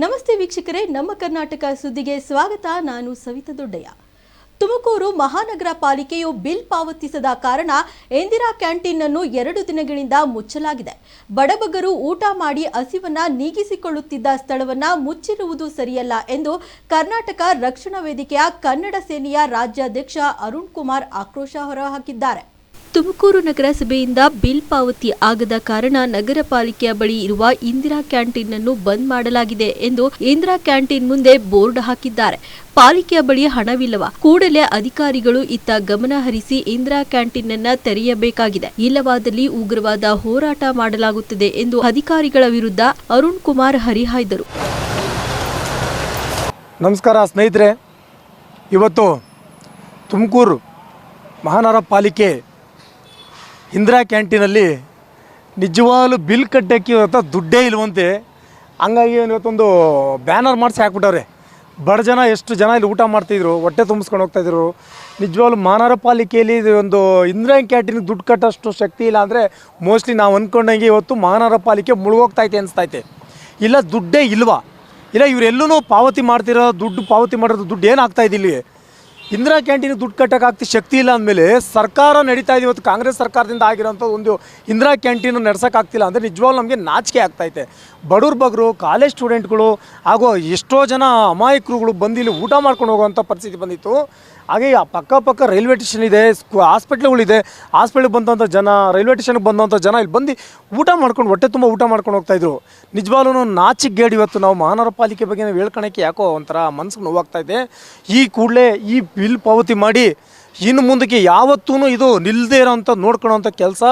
ನಮಸ್ತೆ ವೀಕ್ಷಕರೇ, ನಮ್ಮ ಕರ್ನಾಟಕ ಸುದ್ದಿಗೆ ಸ್ವಾಗತ. ನಾನು ಸವಿತಾ ದೊಡ್ಡಯ್ಯ. ತುಮಕೂರು ಮಹಾನಗರ ಪಾಲಿಕೆಯು ಬಿಲ್ ಪಾವತಿಸದ ಕಾರಣ ಇಂದಿರಾ ಕ್ಯಾಂಟೀನ್ ಅನ್ನು 2 ದಿನಗಳಿಂದ ಮುಚ್ಚಲಾಗಿದೆ. ಬಡಬಗರು ಊಟ ಮಾಡಿ ಹಸಿವನ್ನ ನೀಗಿಸಿಕೊಳ್ಳುತ್ತಿದ್ದ ಸ್ಥಳವನ್ನ ಮುಚ್ಚಿರುವುದು ಸರಿಯಲ್ಲ ಎಂದು ಕರ್ನಾಟಕ ರಕ್ಷಣಾ ವೇದಿಕೆಯ ಕನ್ನಡ ಸೇನೆಯ ರಾಜ್ಯಾಧ್ಯಕ್ಷ ಅರುಣ್ ಕುಮಾರ್ ಆಕ್ರೋಶ ಹೊರಹಾಕಿದ್ದಾರೆ. ತುಮಕೂರು ನಗರಸಭೆಯಿಂದ ಬಿಲ್ ಪಾವತಿ ಆಗದ ಕಾರಣ ನಗರ ಪಾಲಿಕೆಯ ಬಳಿ ಇರುವ ಇಂದಿರಾ ಕ್ಯಾಂಟೀನ್ ಅನ್ನು ಬಂದ್ ಮಾಡಲಾಗಿದೆ ಎಂದು ಇಂದಿರಾ ಕ್ಯಾಂಟೀನ್ ಮುಂದೆ ಬೋರ್ಡ್ ಹಾಕಿದ್ದಾರೆ. ಪಾಲಿಕೆಯ ಬಳಿ ಹಣವಿಲ್ಲವಾ? ಕೂಡಲೇ ಅಧಿಕಾರಿಗಳು ಇತ್ತ ಗಮನ ಹರಿಸಿ ಇಂದಿರಾ ಕ್ಯಾಂಟೀನ್ ಅನ್ನ ತೆರೆಯಬೇಕಾಗಿದೆ. ಇಲ್ಲವಾದಲ್ಲಿ ಉಗ್ರವಾದ ಹೋರಾಟ ಮಾಡಲಾಗುತ್ತದೆ ಎಂದು ಅಧಿಕಾರಿಗಳ ವಿರುದ್ಧ ಅರುಣ್ ಕುಮಾರ್ ಹರಿಹಾಯ್ದರು. ನಮಸ್ಕಾರ ಸ್ನೇಹಿತರೆ, ಇವತ್ತು ತುಮಕೂರು ಮಹಾನಗರ ಪಾಲಿಕೆ ಇಂದಿರಾ ಕ್ಯಾಂಟೀನಲ್ಲಿ ನಿಜವಾಗ್ಲೂ ಬಿಲ್ ಕಟ್ಟೋಕ್ಕೆ ಇವತ್ತು ದುಡ್ಡೇ ಇಲ್ವಂತೆ. ಹಂಗಾಗಿ ಇವತ್ತೊಂದು ಬ್ಯಾನರ್ ಮಾಡಿಸಿ ಹಾಕ್ಬಿಟ್ಟವ್ರೆ. ಬಡ ಜನ ಎಷ್ಟು ಜನ ಇಲ್ಲಿ ಊಟ ಮಾಡ್ತಾಯಿದ್ರು, ಹೊಟ್ಟೆ ತುಂಬಿಸ್ಕೊಂಡು ಹೋಗ್ತಾಯಿದ್ರು. ನಿಜವಾಗ್ಲೂ ಮಹಾನಗರ ಪಾಲಿಕೆಯಲ್ಲಿ ಒಂದು ಇಂದಿರಾ ಕ್ಯಾಂಟೀನ್ಗೆ ದುಡ್ಡು ಕಟ್ಟೋಷ್ಟು ಶಕ್ತಿ ಇಲ್ಲ ಅಂದರೆ ಮೋಸ್ಟ್ಲಿ ನಾವು ಅಂದ್ಕೊಂಡಂಗೆ ಇವತ್ತು ಮಹಾನಗರ ಪಾಲಿಕೆ ಮುಳುಗೋಗ್ತೈತೆ ಅನಿಸ್ತೈತೆ. ಇಲ್ಲ ದುಡ್ಡೇ ಇಲ್ವಾ? ಇಲ್ಲ ಇವರೆಲ್ಲೂ ಪಾವತಿ ಮಾಡ್ತಿರೋ ದುಡ್ಡು ಪಾವತಿ ಮಾಡೋದು ದುಡ್ಡು ಏನಾಗ್ತಾಯಿದೆ ಇಲ್ಲಿ? ಇಂದಿರಾ ಕ್ಯಾಂಟೀನಿಗೆ ದುಡ್ಡು ಕಟ್ಟೋಕ್ಕಾಗ್ತಿ ಶಕ್ತಿ ಇಲ್ಲ ಅಂದಮೇಲೆ ಸರ್ಕಾರ ನಡೀತಾ ಇದೆ. ಇವತ್ತು ಕಾಂಗ್ರೆಸ್ ಸರ್ಕಾರದಿಂದ ಆಗಿರೋಂಥ ಒಂದು ಇಂದಿರಾ ಕ್ಯಾಂಟೀನ್ ನಡೆಸೋಕ್ಕಾಗ್ತಿಲ್ಲ ಅಂದರೆ ನಿಜವಾಗ್ಲೂ ನಮಗೆ ನಾಚಿಕೆ ಆಗ್ತೈತೆ. ಬಡವ್ರ ಬಗ್ಗರು, ಕಾಲೇಜ್ ಸ್ಟೂಡೆಂಟ್ಗಳು ಹಾಗೂ ಎಷ್ಟೋ ಜನ ಅಮಾಯಕರುಗಳು ಬಂದು ಇಲ್ಲಿ ಊಟ ಮಾಡ್ಕೊಂಡು ಹೋಗೋವಂಥ ಪರಿಸ್ಥಿತಿ ಬಂದಿತ್ತು. ಹಾಗೆ ಪಕ್ಕ ರೈಲ್ವೆ ಸ್ಟೇಷನ್ ಇದೆ, ಹಾಸ್ಪಿಟ್ಲ್ಗಳಿದೆ. ಹಾಸ್ಪಿಟ್ಲಿಗೆ ಬಂದಂಥ ಜನ, ರೈಲ್ವೆ ಸ್ಟೇಷನ್ಗೆ ಬಂದಂಥ ಜನ ಇಲ್ಲಿ ಬಂದು ಊಟ ಮಾಡ್ಕೊಂಡು ಹೊಟ್ಟೆ ತುಂಬ ಊಟ ಮಾಡ್ಕೊಂಡು ಹೋಗ್ತಾಯಿದ್ರು. ನಿಜವಾಗ್ಲೂ ನಾಚಿಕೆಗೇಡು. ಇವತ್ತು ನಾವು ಮಹಾನಗರ ಪಾಲಿಕೆ ಬಗ್ಗೆ ನಾವು ಹೇಳ್ಕೊಳಕ್ಕೆ ಯಾಕೋ ಒಂಥರ ಮನಸ್ಸಿಗೆ ನೋವಾಗ್ತಾಯಿದೆ. ಈ ಕೂಡಲೇ ಈ ಬಿಲ್ ಪಾವತಿ ಮಾಡಿ ಇನ್ನು ಮುಂದಕ್ಕೆ ಯಾವತ್ತೂ ಇದು ನಿಲ್ಲದೇ ಇರೋಂಥ ನೋಡ್ಕೊಳ್ಳೋವಂಥ ಕೆಲಸ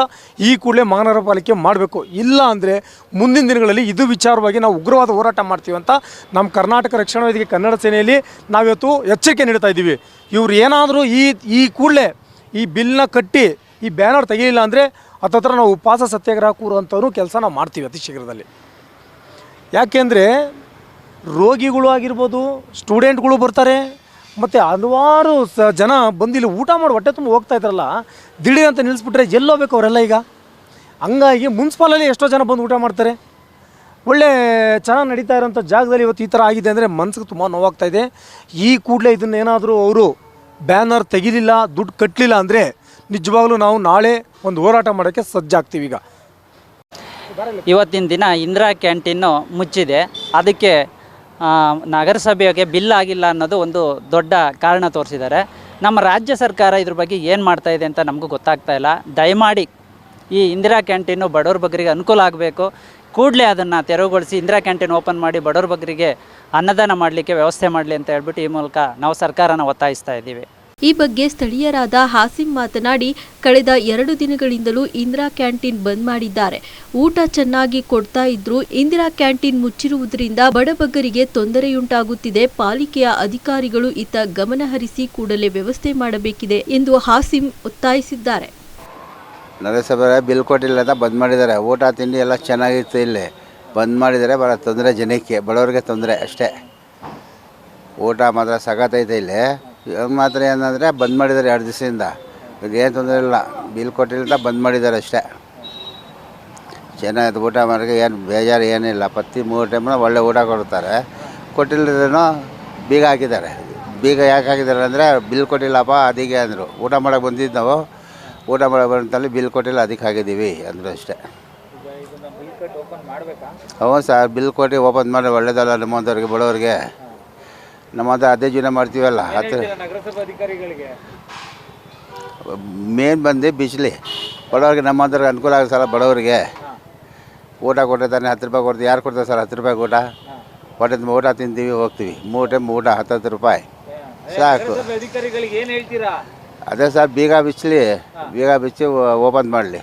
ಈ ಕೂಡಲೇ ಮಹಾನಗರ ಪಾಲಿಕೆ ಮಾಡಬೇಕು. ಇಲ್ಲ ಅಂದರೆ ಮುಂದಿನ ದಿನಗಳಲ್ಲಿ ಇದು ವಿಚಾರವಾಗಿ ನಾವು ಉಗ್ರವಾದ ಹೋರಾಟ ಮಾಡ್ತೀವಿ ಅಂತ ನಮ್ಮ ಕರ್ನಾಟಕ ರಕ್ಷಣಾ ವೇದಿಕೆ ಕನ್ನಡ ಸೇನೆಯಲ್ಲಿ ನಾವಿವತ್ತು ಎಚ್ಚರಿಕೆ ನೀಡ್ತಾ ಇದ್ದೀವಿ. ಇವ್ರು ಏನಾದರೂ ಈ ಕೂಡಲೇ ಈ ಬಿಲ್ನ ಕಟ್ಟಿ ಈ ಬ್ಯಾನರ್ ತೆಗೆಯಲಿಲ್ಲ ಅಂದರೆ ಹತ್ತತ್ರ ನಾವು ಉಪವಾಸ ಸತ್ಯಾಗ್ರಹ ಕೂರುವಂಥವ್ರು ಕೆಲಸ ನಾವು ಮಾಡ್ತೀವಿ ಅತಿ ಶೀಘ್ರದಲ್ಲಿ. ಯಾಕೆಂದರೆ ರೋಗಿಗಳು ಆಗಿರ್ಬೋದು, ಸ್ಟೂಡೆಂಟ್ಗಳು ಬರ್ತಾರೆ, ಮತ್ತು ಹಲವಾರು ಜನ ಬಂದು ಇಲ್ಲಿ ಊಟ ಮಾಡಿ ಹೊಟ್ಟೆ ತುಂಬ ಹೋಗ್ತಾ ಇದ್ರಲ್ಲ, ದಿಢೀರ್ ಅಂತ ನಿಲ್ಲಿಸ್ಬಿಟ್ರೆ ಎಲ್ಲೋಗ್ಬೇಕು ಅವರೆಲ್ಲ ಈಗ. ಹಂಗಾಗಿ ಮುನ್ಸಿಪಾಲಲ್ಲಿ ಎಷ್ಟೋ ಜನ ಬಂದು ಊಟ ಮಾಡ್ತಾರೆ. ಒಳ್ಳೆ ಚೆನ್ನಾಗಿ ನಡೀತಾ ಇರೋಂಥ ಜಾಗದಲ್ಲಿ ಇವತ್ತು ಈ ಥರ ಆಗಿದೆ ಅಂದರೆ ಮನಸ್ಸಿಗೆ ತುಂಬ ನೋವಾಗ್ತಾಯಿದೆ. ಈ ಕೂಡಲೇ ಇದನ್ನೇನಾದರೂ ಅವರು ಬ್ಯಾನರ್ ತೆಗಿಲಿಲ್ಲ, ದುಡ್ಡು ಕಟ್ಟಲಿಲ್ಲ ಅಂದರೆ ನಿಜವಾಗ್ಲೂ ನಾವು ನಾಳೆ ಒಂದು ಹೋರಾಟ ಮಾಡೋಕ್ಕೆ ಸಜ್ಜಾಗ್ತೀವಿ. ಈಗ ಇವತ್ತಿನ ದಿನ ಇಂದಿರಾ ಕ್ಯಾಂಟೀನು ಮುಚ್ಚಿದೆ. ಅದಕ್ಕೆ ನಗರಸಭೆಗೆ ಬಿಲ್ ಆಗಿಲ್ಲ ಅನ್ನೋದು ಒಂದು ದೊಡ್ಡ ಕಾರಣ ತೋರಿಸಿದ್ದಾರೆ. ನಮ್ಮ ರಾಜ್ಯ ಸರ್ಕಾರ ಇದ್ರ ಬಗ್ಗೆ ಏನು ಮಾಡ್ತಾಯಿದೆ ಅಂತ ನಮಗೂ ಗೊತ್ತಾಗ್ತಾ ಇಲ್ಲ. ದಯಮಾಡಿ ಈ ಇಂದಿರಾ ಕ್ಯಾಂಟೀನು ಬಡವ್ರ ಬಗ್ಗರಿಗೆ ಅನುಕೂಲ ಆಗಬೇಕು. ಕೂಡಲೇ ಅದನ್ನು ತೆರವುಗೊಳಿಸಿ ಇಂದಿರಾ ಕ್ಯಾಂಟೀನ್ ಓಪನ್ ಮಾಡಿ ಬಡವ್ರ ಬಗ್ಗರಿಗೆ ಅನ್ನದಾನ ಮಾಡಲಿಕ್ಕೆ ವ್ಯವಸ್ಥೆ ಮಾಡಲಿ ಅಂತ ಹೇಳ್ಬಿಟ್ಟು ಈ ಮೂಲಕ ನಾವು ಸರ್ಕಾರನ ಒತ್ತಾಯಿಸ್ತಾ ಇದ್ದೀವಿ. ಈ ಬಗ್ಗೆ ಸ್ಥಳೀಯರಾದ ಹಾಸಿಂ ಮಾತನಾಡಿ, ಕಳೆದ 2 ದಿನಗಳಿಂದಲೂ ಇಂದಿರಾ ಕ್ಯಾಂಟೀನ್ ಬಂದ್ ಮಾಡಿದ್ದಾರೆ. ಊಟ ಚೆನ್ನಾಗಿ ಕೊಡ್ತಾ ಇದ್ರು. ಇಂದಿರಾ ಕ್ಯಾಂಟೀನ್ ಮುಚ್ಚಿರುವುದರಿಂದ ಬಡಬಗ್ಗರಿಗೆ ತೊಂದರೆಯುಂಟಾಗುತ್ತಿದೆ. ಪಾಲಿಕೆಯ ಅಧಿಕಾರಿಗಳು ಇತ್ತ ಗಮನ ಹರಿಸಿ ಕೂಡಲೇ ವ್ಯವಸ್ಥೆ ಮಾಡಬೇಕಿದೆ ಎಂದು ಹಾಸಿಂ ಒತ್ತಾಯಿಸಿದ್ದಾರೆ. ನಗರಸಭೆ ಬಿಲ್ ಕೊಟ್ಟಿಲ್ಲ ಅಂತ ಬಂದ್ ಮಾಡಿದ್ದಾರೆ. ಊಟ ತಿಂಡಿ ಎಲ್ಲ ಚೆನ್ನಾಗಿತ್ತು, ಇಲ್ಲಿ ಬಂದ್ ಮಾಡಿದ್ದಾರೆ. ಭಾಳ ತೊಂದರೆ ಜನಕ್ಕೆ, ಬಡವರಿಗೆ ತೊಂದರೆ ಅಷ್ಟೇ. ಊಟ ಮಾತ್ರ ಸಗತೈತೆ. ಇಲ್ಲಿ ಮಾತ್ರ ಏನಂದರೆ ಬಂದ್ ಮಾಡಿದ್ದಾರೆ 2 ದಿವಸದಿಂದ. ಏನು ತೊಂದರೆ ಇಲ್ಲ, ಬಿಲ್ ಕೊಟ್ಟಿಲ್ಲ ಬಂದ್ ಮಾಡಿದ್ದಾರೆ ಅಷ್ಟೇ. ಚೆನ್ನಾಗಿತ್ತು ಊಟ ಮಾಡೋಕ್ಕೆ, ಏನು ಬೇಜಾರು ಏನಿಲ್ಲ. ಪ್ರತಿ 3 ಟೈಮ್ನ ಒಳ್ಳೆ ಊಟ ಕೊಡ್ತಾರೆ. ಕೊಟ್ಟಿಲ್ಲದೇನೋ ಬೀಗ ಹಾಕಿದ್ದಾರೆ. ಬೀಗ ಯಾಕೆ ಹಾಕಿದ್ದಾರೆ ಅಂದರೆ ಬಿಲ್ ಕೊಟ್ಟಿಲ್ಲಪ್ಪ ಅದಕ್ಕೆ ಅಂದರು. ಊಟ ಮಾಡೋಕ್ಕೆ ಬಂದಿದ್ದು ನಾವು, ಊಟ ಮಾಡೋಕೆ ಬಂತಲ್ಲಿ ಬಿಲ್ ಕೊಟ್ಟಿಲ್ಲ ಅದಕ್ಕೆ ಹಾಕಿದ್ದೀವಿ ಅಂದರು ಅಷ್ಟೇ. ಹ್ಞೂ ಸರ್, ಬಿಲ್ ಕೊಟ್ಟು ಓಪನ್ ಮಾಡಿ ಒಳ್ಳೇದಲ್ಲ ನಮ್ಮಂಥವ್ರಿಗೆ, ಬಡವರಿಗೆ. ನಮ್ಮಂತ ಅದೇ ಜೀವನ ಮಾಡ್ತೀವಲ್ಲ. ಮೇನ್ ಬಂದು ಬಿಸಿಲಿ ಬಡವ್ರಿಗೆ, ನಮ್ಮಂಥವ್ರಿಗೆ ಅನುಕೂಲ ಆಗುತ್ತೆ ಸರ್. ಬಡವರಿಗೆ ಊಟ ಕೊಟ್ಟಿರ್ತಾನೆ, 10 ರೂಪಾಯಿ ಕೊಡ್ತೀವಿ. ಯಾರು ಕೊಡ್ತಾರೆ ಸರ್ 10 ರೂಪಾಯಿ ಊಟ? ಹೊಟ್ಟೆ ತುಂಬ ಊಟ ತಿಂತೀವಿ, ಹೋಗ್ತೀವಿ. 3 ಟೈಮ್ ಊಟ 10 ರೂಪಾಯಿ ಸಾಕು. ಅದೇ ಸರ್, ಬೀಗ ಬಿಚ್ಚಿ ಓಪನ್ ಮಾಡಲಿ.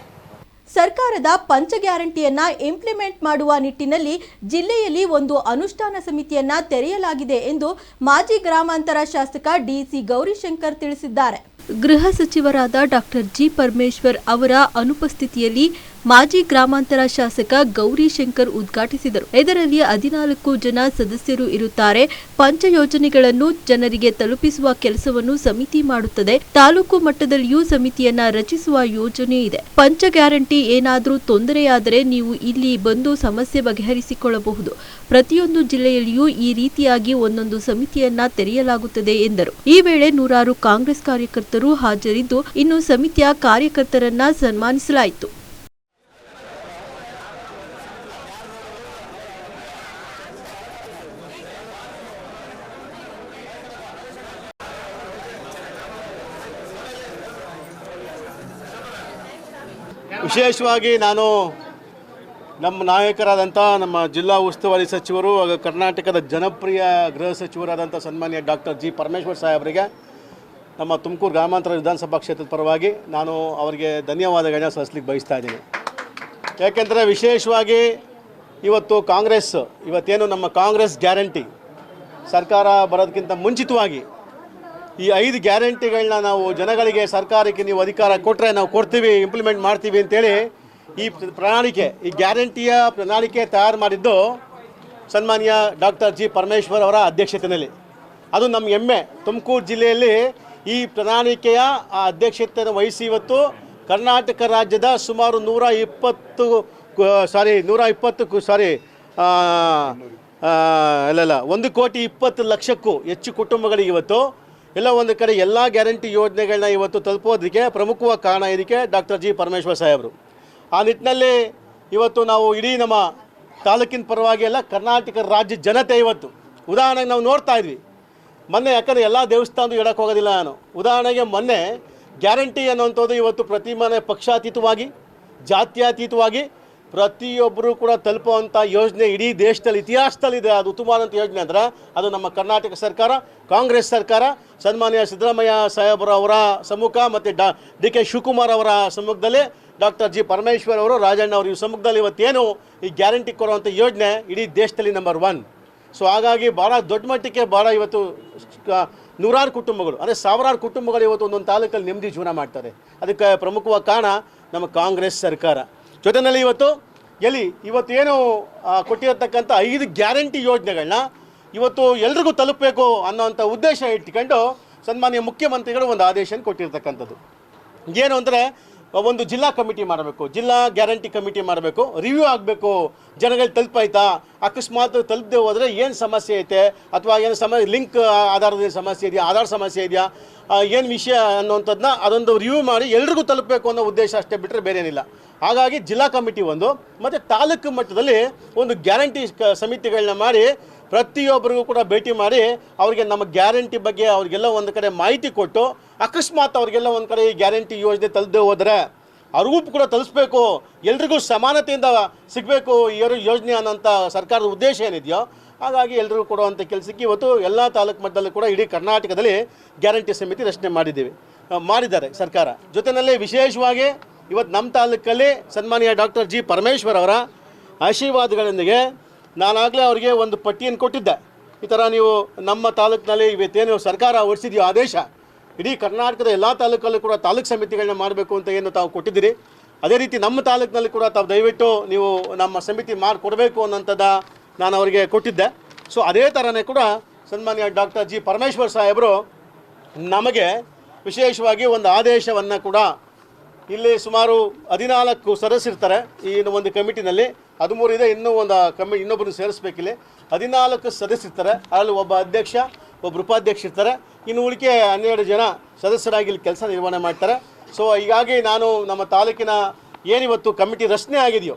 ಸರ್ಕಾರದ ಪಂಚ ಗ್ಯಾರಂಟಿಯನ್ನ ಇಂಪ್ಲಿಮೆಂಟ್ ಮಾಡುವ ನಿಟ್ಟಿನಲ್ಲಿ ಜಿಲ್ಲೆಯಲ್ಲಿ ಒಂದು ಅನುಷ್ಠಾನ ಸಮಿತಿಯನ್ನ ತೆರೆಯಲಾಗಿದೆ ಎಂದು ಮಾಜಿ ಗ್ರಾಮಾಂತರ ಶಾಸಕ ಡಿಸಿ ಗೌರಿಶಂಕರ್ ತಿಳಿಸಿದ್ದಾರೆ. ಗೃಹ ಸಚಿವರಾದ ಡಾಕ್ಟರ್ ಜಿ ಪರಮೇಶ್ವರ್ ಅವರ ಅನುಪಸ್ಥಿತಿಯಲ್ಲಿ ಮಾಜಿ ಗ್ರಾಮಾಂತರ ಶಾಸಕ ಗೌರಿಶಂಕರ್ ಉದ್ಘಾಟಿಸಿದರು. ಇದರಲ್ಲಿ 14 ಜನ ಸದಸ್ಯರು ಇರುತ್ತಾರೆ. ಪಂಚ ಯೋಜನೆಗಳನ್ನು ಜನರಿಗೆ ತಲುಪಿಸುವ ಕೆಲಸವನ್ನು ಸಮಿತಿ ಮಾಡುತ್ತದೆ. ತಾಲೂಕು ಮಟ್ಟದಲ್ಲಿಯೂ ಸಮಿತಿಯನ್ನ ರಚಿಸುವ ಯೋಜನೆ ಇದೆ. ಪಂಚ ಗ್ಯಾರಂಟಿ ಏನಾದರೂ ತೊಂದರೆಯಾದರೆ ನೀವು ಇಲ್ಲಿ ಬಂದು ಸಮಸ್ಯೆ ಬಗೆಹರಿಸಿಕೊಳ್ಳಬಹುದು. ಪ್ರತಿಯೊಂದು ಜಿಲ್ಲೆಯಲ್ಲಿಯೂ ಈ ರೀತಿಯಾಗಿ ಒಂದೊಂದು ಸಮಿತಿಯನ್ನ ತೆರೆಯಲಾಗುತ್ತದೆ ಎಂದರು. ಈ ವೇಳೆ ನೂರಾರು ಕಾಂಗ್ರೆಸ್ ಕಾರ್ಯಕರ್ತರು ಹಾಜರಿದ್ದು, ಇನ್ನು ಸಮಿತಿಯ ಕಾರ್ಯಕರ್ತರನ್ನ ಸನ್ಮಾನಿಸಲಾಯಿತು. ವಿಶೇಷವಾಗಿ ನಾನು ನಮ್ಮ ನಾಯಕರಾದಂಥ ನಮ್ಮ ಜಿಲ್ಲಾ ಉಸ್ತುವಾರಿ ಸಚಿವರು ಹಾಗೂ ಕರ್ನಾಟಕದ ಜನಪ್ರಿಯ ಗೃಹ ಸಚಿವರಾದಂಥ ಸನ್ಮಾನ್ಯ ಡಾಕ್ಟರ್ ಜಿ ಪರಮೇಶ್ವರ್ ಸಾಹೇಬರಿಗೆ ನಮ್ಮ ತುಮಕೂರು ಗ್ರಾಮಾಂತರ ವಿಧಾನಸಭಾ ಕ್ಷೇತ್ರದ ಪರವಾಗಿ ನಾನು ಅವರಿಗೆ ಧನ್ಯವಾದಗಳನ್ನ ಸಲ್ಲಿಸಲಿಕ್ಕೆ ಬಯಸ್ತಾ ಇದ್ದೀನಿ. ಯಾಕೆಂದರೆ ವಿಶೇಷವಾಗಿ ಇವತ್ತು ಕಾಂಗ್ರೆಸ್ ಇವತ್ತೇನು ನಮ್ಮ ಕಾಂಗ್ರೆಸ್ ಗ್ಯಾರಂಟಿ ಸರ್ಕಾರ ಬರೋದಕ್ಕಿಂತ ಮುಂಚಿತವಾಗಿ ಈ 5 ಗ್ಯಾರಂಟಿಗಳನ್ನ ನಾವು ಜನಗಳಿಗೆ ಸರ್ಕಾರಕ್ಕೆ ನೀವು ಅಧಿಕಾರ ಕೊಟ್ಟರೆ ನಾವು ಕೊಡ್ತೀವಿ, ಇಂಪ್ಲಿಮೆಂಟ್ ಮಾಡ್ತೀವಿ ಅಂತೇಳಿ ಈ ಪ್ರಣಾಳಿಕೆ ಈ ಗ್ಯಾರಂಟಿಯ ಪ್ರಣಾಳಿಕೆ ತಯಾರು ಮಾಡಿದ್ದು ಸನ್ಮಾನ್ಯ ಡಾಕ್ಟರ್ ಜಿ ಪರಮೇಶ್ವರ್ ಅವರ ಅಧ್ಯಕ್ಷತೆಯಲ್ಲಿ. ಅದು ನಮ್ಮ ಹೆಮ್ಮೆ. ತುಮಕೂರು ಜಿಲ್ಲೆಯಲ್ಲಿ ಈ ಪ್ರಣಾಳಿಕೆಯ ಅಧ್ಯಕ್ಷತೆಯನ್ನು ವಹಿಸಿ ಇವತ್ತು ಕರ್ನಾಟಕ ರಾಜ್ಯದ ಸುಮಾರು 1,20,00,000ಕ್ಕೂ ಹೆಚ್ಚು ಕುಟುಂಬಗಳಿಗೆ ಇವತ್ತು ಎಲ್ಲ ಒಂದು ಕಡೆ ಎಲ್ಲ ಗ್ಯಾರಂಟಿ ಯೋಜನೆಗಳನ್ನ ಇವತ್ತು ತಲುಪೋದಕ್ಕೆ ಪ್ರಮುಖವಾಗಿ ಕಾರಣ ಇದಕ್ಕೆ ಡಾಕ್ಟರ್ ಜಿ ಪರಮೇಶ್ವರ್ ಸಾಹೇಬರು. ಆ ನಿಟ್ಟಿನಲ್ಲಿ ಇವತ್ತು ನಾವು ಇಡೀ ನಮ್ಮ ತಾಲೂಕಿನ ಪರವಾಗಿ ಎಲ್ಲ ಕರ್ನಾಟಕ ರಾಜ್ಯ ಜನತೆ ಇವತ್ತು ಉದಾಹರಣೆಗೆ ನಾವು ನೋಡ್ತಾ ಇದ್ವಿ ಮೊನ್ನೆ, ಯಾಕಂದರೆ ಎಲ್ಲ ದೇವಸ್ಥಾನದ್ದು ಹೇಳಕ್ಕೆ ಹೋಗೋದಿಲ್ಲ ನಾನು. ಉದಾಹರಣೆಗೆ ಮೊನ್ನೆ ಗ್ಯಾರಂಟಿ ಅನ್ನುವಂಥದ್ದು ಇವತ್ತು ಪ್ರತಿ ಮನೆ ಪಕ್ಷಾತೀತವಾಗಿ ಜಾತ್ಯತೀತವಾಗಿ ಪ್ರತಿಯೊಬ್ಬರು ಕೂಡ ತಲುಪುವಂಥ ಯೋಜನೆ ಇಡೀ ದೇಶದಲ್ಲಿ ಇತಿಹಾಸದಲ್ಲಿದೆ. ಅದು ಉತ್ತಮವಾದಂಥ ಯೋಜನೆ ಅಂದರೆ ಅದು ನಮ್ಮ ಕರ್ನಾಟಕ ಸರ್ಕಾರ, ಕಾಂಗ್ರೆಸ್ ಸರ್ಕಾರ, ಸನ್ಮಾನ್ಯ ಸಿದ್ದರಾಮಯ್ಯ ಸಾಹೇಬರವರ ಸಮ್ಮುಖ ಮತ್ತು ಡಿ ಕೆ ಶಿವಕುಮಾರ್ ಅವರ ಸಮ್ಮುಖದಲ್ಲಿ ಡಾಕ್ಟರ್ ಜಿ ಪರಮೇಶ್ವರ್ ಅವರು, ರಾಜಣ್ಣ ಅವರು ಈ ಸಮ್ಮುಖದಲ್ಲಿ ಇವತ್ತೇನು ಈ ಗ್ಯಾರಂಟಿ ಕೊಡುವಂಥ ಯೋಜನೆ ಇಡೀ ದೇಶದಲ್ಲಿ ನಂಬರ್ 1. ಸೊ ಹಾಗಾಗಿ ಭಾಳ ದೊಡ್ಡ ಮಟ್ಟಕ್ಕೆ ಭಾಳ ಇವತ್ತು ನೂರಾರು ಕುಟುಂಬಗಳು ಅಂದರೆ ಸಾವಿರಾರು ಕುಟುಂಬಗಳು ಇವತ್ತು ಒಂದೊಂದು ತಾಲೂಕಲ್ಲಿ ನೆಮ್ಮದಿ ಜೀವನ ಮಾಡ್ತಾರೆ. ಅದಕ್ಕೆ ಪ್ರಮುಖವಾಗಿ ಕಾರಣ ನಮ್ಮ ಕಾಂಗ್ರೆಸ್ ಸರ್ಕಾರ. ಜೊತೆಯಲ್ಲಿ ಇವತ್ತು ಏನು ಕೊಟ್ಟಿರತಕ್ಕಂಥ 5 ಗ್ಯಾರಂಟಿ ಯೋಜನೆಗಳನ್ನ ಇವತ್ತು ಎಲ್ರಿಗೂ ತಲುಪಬೇಕು ಅನ್ನೋವಂಥ ಉದ್ದೇಶ ಇಟ್ಕೊಂಡು ಸನ್ಮಾನ್ಯ ಮುಖ್ಯಮಂತ್ರಿಗಳು ಒಂದು ಆದೇಶ ಕೊಟ್ಟಿರ್ತಕ್ಕಂಥದ್ದು ಏನು ಅಂದರೆ ಒಂದು ಜಿಲ್ಲಾ ಕಮಿಟಿ ಮಾಡಬೇಕು, ಜಿಲ್ಲಾ ಗ್ಯಾರಂಟಿ ಕಮಿಟಿ ಮಾಡಬೇಕು, ರಿವ್ಯೂ ಆಗಬೇಕು, ಜನಗಳಿಗೆ ತಲುಪಾಯ್ತಾ, ಅಕಸ್ಮಾತ್ ತಲುಪದೆ ಹೋದರೆ ಏನು ಸಮಸ್ಯೆ ಐತೆ ಅಥವಾ ಏನು ಲಿಂಕ್ ಆಧಾರದ ಸಮಸ್ಯೆ ಇದೆಯಾ, ಆಧಾರ್ ಸಮಸ್ಯೆ ಇದೆಯಾ, ಏನು ವಿಷಯ ಅನ್ನೋವಂಥದ್ದನ್ನ ಅದೊಂದು ರಿವ್ಯೂ ಮಾಡಿ ಎಲ್ರಿಗೂ ತಲುಪಬೇಕು ಅನ್ನೋ ಉದ್ದೇಶ ಅಷ್ಟೇ ಬಿಟ್ಟರೆ ಬೇರೆ ಏನಿಲ್ಲ. ಹಾಗಾಗಿ ಜಿಲ್ಲಾ ಕಮಿಟಿ ಒಂದು ಮತ್ತು ತಾಲೂಕು ಮಟ್ಟದಲ್ಲಿ ಒಂದು ಗ್ಯಾರಂಟಿ ಸಮಿತಿಗಳನ್ನ ಮಾಡಿ ಪ್ರತಿಯೊಬ್ಬರಿಗೂ ಕೂಡ ಭೇಟಿ ಮಾಡಿ ಅವರಿಗೆ ನಮ್ಮ ಗ್ಯಾರಂಟಿ ಬಗ್ಗೆ ಅವ್ರಿಗೆಲ್ಲ ಒಂದು ಕಡೆ ಮಾಹಿತಿ ಕೊಟ್ಟು, ಅಕಸ್ಮಾತ್ ಅವ್ರಿಗೆಲ್ಲ ಒಂದು ಕಡೆ ಈ ಗ್ಯಾರಂಟಿ ಯೋಜನೆ ತಲುಪದೆ ಹೋದರೆ ಅವ್ರಿಗೂ ಕೂಡ ತಲುಪಿಸ್ಬೇಕು, ಎಲ್ರಿಗೂ ಸಮಾನತೆಯಿಂದ ಸಿಗಬೇಕು ಈ ಯೋಜನೆ ಅನ್ನೋಂಥ ಸರ್ಕಾರದ ಉದ್ದೇಶ ಏನಿದೆಯೋ ಹಾಗಾಗಿ ಎಲ್ರಿಗೂ ಕೊಡುವಂಥ ಕೆಲಸಕ್ಕೆ ಇವತ್ತು ಎಲ್ಲ ತಾಲೂಕು ಮಟ್ಟದಲ್ಲೂ ಕೂಡ ಇಡೀ ಕರ್ನಾಟಕದಲ್ಲಿ ಗ್ಯಾರಂಟಿ ಸಮಿತಿ ರಚನೆ ಮಾಡಿದ್ದಾರೆ ಸರ್ಕಾರ. ಜೊತೆಯಲ್ಲಿ ವಿಶೇಷವಾಗಿ ಇವತ್ತು ನಮ್ಮ ತಾಲೂಕಲ್ಲಿ ಸನ್ಮಾನ್ಯ ಡಾಕ್ಟರ್ ಜಿ ಪರಮೇಶ್ವರ್ ಅವರ ಆಶೀರ್ವಾದಗಳೊಂದಿಗೆ ನಾನಾಗಲೇ ಅವರಿಗೆ ಒಂದು ಪಟ್ಟಿಯನ್ನು ಕೊಟ್ಟಿದ್ದೆ. ಈ ಥರ ನೀವು ನಮ್ಮ ತಾಲೂಕಿನಲ್ಲಿ ಇವತ್ತೇನು ಸರ್ಕಾರ ಹೊರಡಿಸಿದೆಯೋ ಆದೇಶ ಇಡೀ ಕರ್ನಾಟಕದ ಎಲ್ಲ ತಾಲೂಕಲ್ಲೂ ಕೂಡ ತಾಲೂಕು ಸಮಿತಿಗಳನ್ನ ಮಾಡಬೇಕು ಅಂತ ಏನು ತಾವು ಕೊಟ್ಟಿದ್ದೀರಿ, ಅದೇ ರೀತಿ ನಮ್ಮ ತಾಲೂಕಿನಲ್ಲಿ ಕೂಡ ತಾವು ದಯವಿಟ್ಟು ನೀವು ನಮ್ಮ ಸಮಿತಿ ಮಾಡಿಕೊಡ್ಬೇಕು ಅನ್ನೋಂಥದ್ದು ನಾನು ಅವರಿಗೆ ಕೊಟ್ಟಿದ್ದೆ. ಸೊ ಅದೇ ಥರನೇ ಕೂಡ ಸನ್ಮಾನ್ಯ ಡಾಕ್ಟರ್ ಜಿ ಪರಮೇಶ್ವರ್ ಸಾಹೇಬರು ನಮಗೆ ವಿಶೇಷವಾಗಿ ಒಂದು ಆದೇಶವನ್ನು ಕೂಡ, ಇಲ್ಲಿ ಸುಮಾರು 14 ಸದಸ್ಯರಿರ್ತಾರೆ ಈ ಒಂದು ಕಮಿಟಿನಲ್ಲಿ, 13 ಇದೆ, ಇನ್ನೂ ಒಂದು ಇನ್ನೊಬ್ಬರು ಸೇರಿಸ್ಬೇಕಿಲ್ಲಿ, 14 ಸದಸ್ಯರಿರ್ತಾರೆ. ಅದರಲ್ಲಿ ಒಬ್ಬ ಅಧ್ಯಕ್ಷ, ಒಬ್ಬರು ಉಪಾಧ್ಯಕ್ಷ ಇರ್ತಾರೆ, ಇನ್ನು ಉಳಿಕೆ 12 ಜನ ಸದಸ್ಯರಾಗಿ ಇಲ್ಲಿ ಕೆಲಸ ನಿರ್ವಹಣೆ ಮಾಡ್ತಾರೆ. ಸೊ ಹೀಗಾಗಿ ನಾನು ನಮ್ಮ ತಾಲೂಕಿನ ಏನಿವತ್ತು ಕಮಿಟಿ ರಚನೆ ಆಗಿದೆಯೋ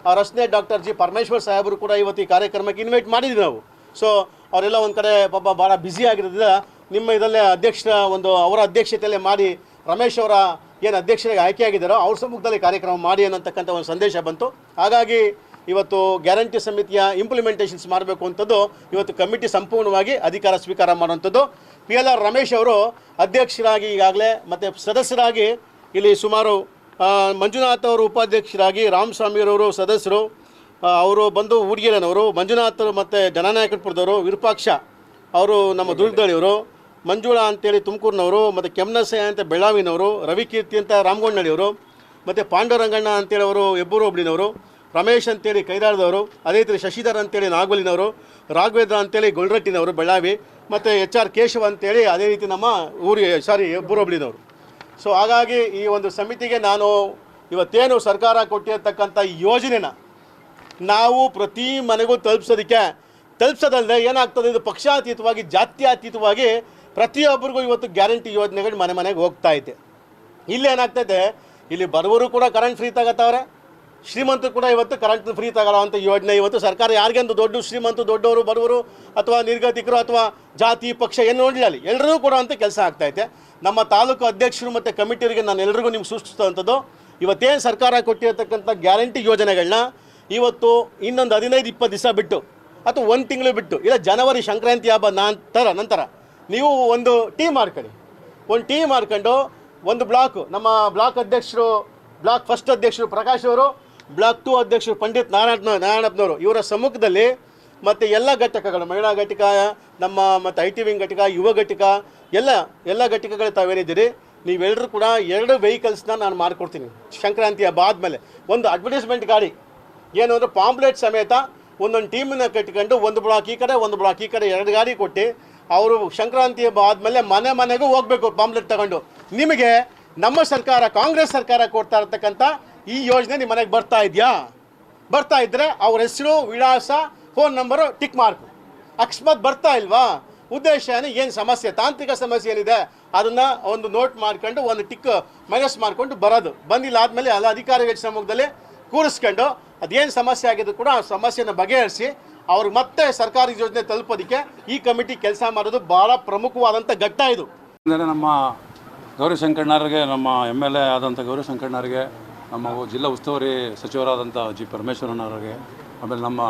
ಆ ರಚನೆ ಡಾಕ್ಟರ್ ಜಿ ಪರಮೇಶ್ವರ್ ಸಾಹೇಬರು ಕೂಡ ಇವತ್ತು ಈ ಕಾರ್ಯಕ್ರಮಕ್ಕೆ ಇನ್ವೈಟ್ ಮಾಡಿದ್ವಿ ನಾವು. ಸೊ ಅವರೆಲ್ಲ ಒಂದು ಕಡೆ ಪಾಪ ಭಾಳ ಬ್ಯುಸಿ ಆಗಿರೋದ್ರಿಂದ ನಿಮ್ಮ ಇದಲ್ಲೇ ಅವರ ಅಧ್ಯಕ್ಷತೆಯಲ್ಲೇ ಮಾಡಿ ರಮೇಶ್ ಅವರ ಏನು ಅಧ್ಯಕ್ಷರಾಗಿ ಆಯ್ಕೆಯಾಗಿದ್ದಾರೋ ಅವ್ರ ಸಮ್ಮುಖದಲ್ಲಿ ಕಾರ್ಯಕ್ರಮ ಮಾಡಿ ಅನ್ನತಕ್ಕಂಥ ಒಂದು ಸಂದೇಶ ಬಂತು. ಹಾಗಾಗಿ ಇವತ್ತು ಗ್ಯಾರಂಟಿ ಸಮಿತಿಯ ಇಂಪ್ಲಿಮೆಂಟೇಷನ್ಸ್ ಮಾಡಬೇಕು ಅಂಥದ್ದು ಇವತ್ತು ಕಮಿಟಿ ಸಂಪೂರ್ಣವಾಗಿ ಅಧಿಕಾರ ಸ್ವೀಕಾರ ಮಾಡುವಂಥದ್ದು. PLR ರಮೇಶ್ ಅವರು ಅಧ್ಯಕ್ಷರಾಗಿ ಈಗಾಗಲೇ ಮತ್ತು ಸದಸ್ಯರಾಗಿ ಇಲ್ಲಿ ಸುಮಾರು ಮಂಜುನಾಥ್ ಅವರು ಉಪಾಧ್ಯಕ್ಷರಾಗಿ, ರಾಮಸ್ವಾಮಿಯವರು ಸದಸ್ಯರು, ಅವರು ಬಂದು ಊಡಿಗೆರೆನವರು, ಮಂಜುನಾಥ್ ಮತ್ತು ಜನನಾಯಕಪುರದವರು, ವಿರೂಪಾಕ್ಷ ಅವರು ನಮ್ಮ ದುರ್ಗದಳ್ಳಿಯವರು, ಮಂಜುಳಾ ಅಂತೇಳಿ ತುಮಕೂರಿನವರು, ಮತ್ತು ಕೆಮ್ನಸೆ ಅಂತ ಬೆಳಗಾವಿನವರು, ರವಿಕೀರ್ತಿ ಅಂತ ರಾಮಗೊಂಡಳ್ಳಿಯವರು, ಮತ್ತು ಪಾಂಡುರಂಗಣ್ಣ ಅಂತೇಳಿ ಅವರು ಹೆಬ್ಬೂರು ಹೋಬಳಿನವರು, ರಮೇಶ್ ಅಂತೇಳಿ ಕೈದಾಳದವರು, ಅದೇ ರೀತಿ ಶಶಿಧರ್ ಅಂತೇಳಿ ನಾಗೋಲಿನವರು, ರಾಘವೇಂದ್ರ ಅಂತೇಳಿ ಗೊಲ್ರಟ್ಟಿನವರು ಬೆಳಗಾವಿ, ಮತ್ತು HR ಕೇಶವ ಅಂತೇಳಿ ಅದೇ ರೀತಿ ನಮ್ಮ ಹೆಬ್ಬೂರು ಹೋಬಳಿನವರು. ಸೊ ಹಾಗಾಗಿ ಈ ಒಂದು ಸಮಿತಿಗೆ ನಾನು ಇವತ್ತೇನು ಸರ್ಕಾರ ಕೊಟ್ಟಿರತಕ್ಕಂಥ ಈ ಯೋಜನೆನ ನಾವು ಪ್ರತಿ ಮನೆಗೂ ತಲುಪಿಸೋದಲ್ಲದೆ ಏನಾಗ್ತದೆ, ಇದು ಪಕ್ಷಾತೀತವಾಗಿ ಜಾತ್ಯತೀತವಾಗಿ ಪ್ರತಿಯೊಬ್ಬರಿಗೂ ಇವತ್ತು ಗ್ಯಾರಂಟಿ ಯೋಜನೆಗಳು ಮನೆ ಮನೆಗೆ ಹೋಗ್ತಾ ಐತೆ. ಇಲ್ಲಿ ಏನಾಗ್ತೈತೆ, ಇಲ್ಲಿ ಬಡವರು ಕೂಡ ಕರೆಂಟ್ ಫ್ರೀ ತಗೋತಾವ್ರೆ, ಶ್ರೀಮಂತರು ಕೂಡ ಇವತ್ತು ಕರೆಂಟ್ ಫ್ರೀ ತಗೊಳ್ಳೋವಂಥ ಯೋಜನೆ ಇವತ್ತು ಸರ್ಕಾರ ಯಾರಿಗೆಂದು ದೊಡ್ಡ ಶ್ರೀಮಂತ ದೊಡ್ಡವರು ಬಡವರು ಅಥವಾ ನಿರ್ಗತಿಕರು ಅಥವಾ ಜಾತಿ ಪಕ್ಷ ಏನು ನೋಡಲಿ ಅಲ್ಲಿ ಎಲ್ಲರಿಗೂ ಕೊಡುವಂಥ ಕೆಲಸ ಆಗ್ತಾಯಿದೆ. ನಮ್ಮ ತಾಲೂಕು ಅಧ್ಯಕ್ಷರು ಮತ್ತು ಕಮಿಟಿಯವರಿಗೆ ನಾನು ಎಲ್ರಿಗೂ ನಿಮ್ಗೆ ಸೂಚಿಸುವಂಥದ್ದು, ಇವತ್ತೇನು ಸರ್ಕಾರ ಕೊಟ್ಟಿರತಕ್ಕಂಥ ಗ್ಯಾರಂಟಿ ಯೋಜನೆಗಳನ್ನ ಇವತ್ತು ಇನ್ನೊಂದು 15-20 ದಿವಸ ಬಿಟ್ಟು ಅಥವಾ 1 ತಿಂಗಳು ಬಿಟ್ಟು, ಇಲ್ಲ ಜನವರಿ ಸಂಕ್ರಾಂತಿ ಹಬ್ಬ ನಂತರ ನೀವು ಒಂದು ಟೀಮ್ ಮಾಡ್ಕೊಂಡು ಒಂದು ಬ್ಲಾಕು, ನಮ್ಮ ಬ್ಲಾಕ್ ಅಧ್ಯಕ್ಷರು, ಬ್ಲಾಕ್ ಫಸ್ಟ್ ಅಧ್ಯಕ್ಷರು ಪ್ರಕಾಶ್ ಅವರು, ಬ್ಲಾಕ್ 2 ಅಧ್ಯಕ್ಷರು ಪಂಡಿತ್ ನಾರಾಯಣಪ್ಪನವರು, ಇವರ ಸಮ್ಮುಖದಲ್ಲಿ ಮತ್ತು ಎಲ್ಲ ಘಟಕಗಳು, ಮಹಿಳಾ ಘಟಕ, ನಮ್ಮ ಮತ್ತು IT ವಿಂಗ್ ಘಟಕ, ಯುವ ಘಟಕ, ಎಲ್ಲ ಘಟಕಗಳು ತಾವೇನಿದ್ದೀರಿ, ನೀವೆಲ್ಲರೂ ಕೂಡ 2 ವೆಹಿಕಲ್ಸ್ನ ನಾನು ಮಾಡಿಕೊಡ್ತೀನಿ. ಸಂಕ್ರಾಂತಿ ಹಬ್ಬ ಆದಮೇಲೆ ಒಂದು ಅಡ್ವರ್ಟೈಸ್ಮೆಂಟ್ ಗಾಡಿ ಏನು ಅಂದರೆ ಪಾಂಪ್ಲೆಟ್ ಸಮೇತ ಒಂದೊಂದು ಟೀಮನ್ನ ಕಟ್ಕೊಂಡು ಒಂದು ಬ್ಲಾಕ್ ಈ ಕಡೆ ಒಂದು ಬ್ಲಾಕ್ ಈ ಕಡೆ 2 ಗಾಡಿ ಕೊಟ್ಟು ಅವರು ಸಂಕ್ರಾಂತಿ ಹಬ್ಬ ಆದಮೇಲೆ ಮನೆಗೂ ಹೋಗಬೇಕು ಪಾಂಪ್ಲೆಟ್ ತಗೊಂಡು. ನಿಮಗೆ ನಮ್ಮ ಸರ್ಕಾರ, ಕಾಂಗ್ರೆಸ್ ಸರ್ಕಾರ ಕೊಡ್ತಾ ಇರ್ತಕ್ಕಂಥ ಈ ಯೋಜನೆ ನಿಮ್ಮ ಮನೆಗೆ ಬರ್ತಾ ಇದ್ದರೆ ಅವ್ರ ಹೆಸರು, ವಿಳಾಸ, ಫೋನ್ ನಂಬರು ಟಿಕ್ ಮಾರ್ಕು. ಅಕಸ್ಮಾತ್ ಬರ್ತಾ ಇಲ್ವಾ, ಉದ್ದೇಶ ಏನು ಸಮಸ್ಯೆ, ತಾಂತ್ರಿಕ ಸಮಸ್ಯೆ ಏನಿದೆ ಅದನ್ನು ಒಂದು ನೋಟ್ ಮಾಡ್ಕೊಂಡು ಒಂದು ಟಿಕ್ ಮೈನಸ್ ಮಾಡ್ಕೊಂಡು ಬರೋದು. ಬಂದಿಲ್ಲ ಆದಮೇಲೆ ಎಲ್ಲ ಅಧಿಕಾರಿಗಳ ಸಮ್ಮುಖದಲ್ಲಿ ಕೂರಿಸ್ಕೊಂಡು ಅದೇನು ಸಮಸ್ಯೆ ಆಗಿದ್ದು ಕೂಡ ಆ ಸಮಸ್ಯೆನ ಬಗೆಹರಿಸಿ ಅವ್ರಿಗೆ ಮತ್ತೆ ಸರ್ಕಾರಿ ಯೋಜನೆ ತಲುಪೋದಕ್ಕೆ ಈ ಕಮಿಟಿ ಕೆಲಸ ಮಾಡೋದು ಭಾಳ ಪ್ರಮುಖವಾದಂಥ ಘಟ್ಟ ಇದು. ನಮ್ಮ ಗೌರಿಶಂಕಣ್ಣರಿಗೆ, ನಮ್ಮ MLA ಆದಂಥ ಗೌರಿಶಂಕಣ್ಣರಿಗೆ, ನಮ್ಮ ಜಿಲ್ಲಾ ಉಸ್ತುವಾರಿ ಸಚಿವರಾದಂಥ G. ಪರಮೇಶ್ವರನವರಿಗೆ, ಆಮೇಲೆ ನಮ್ಮ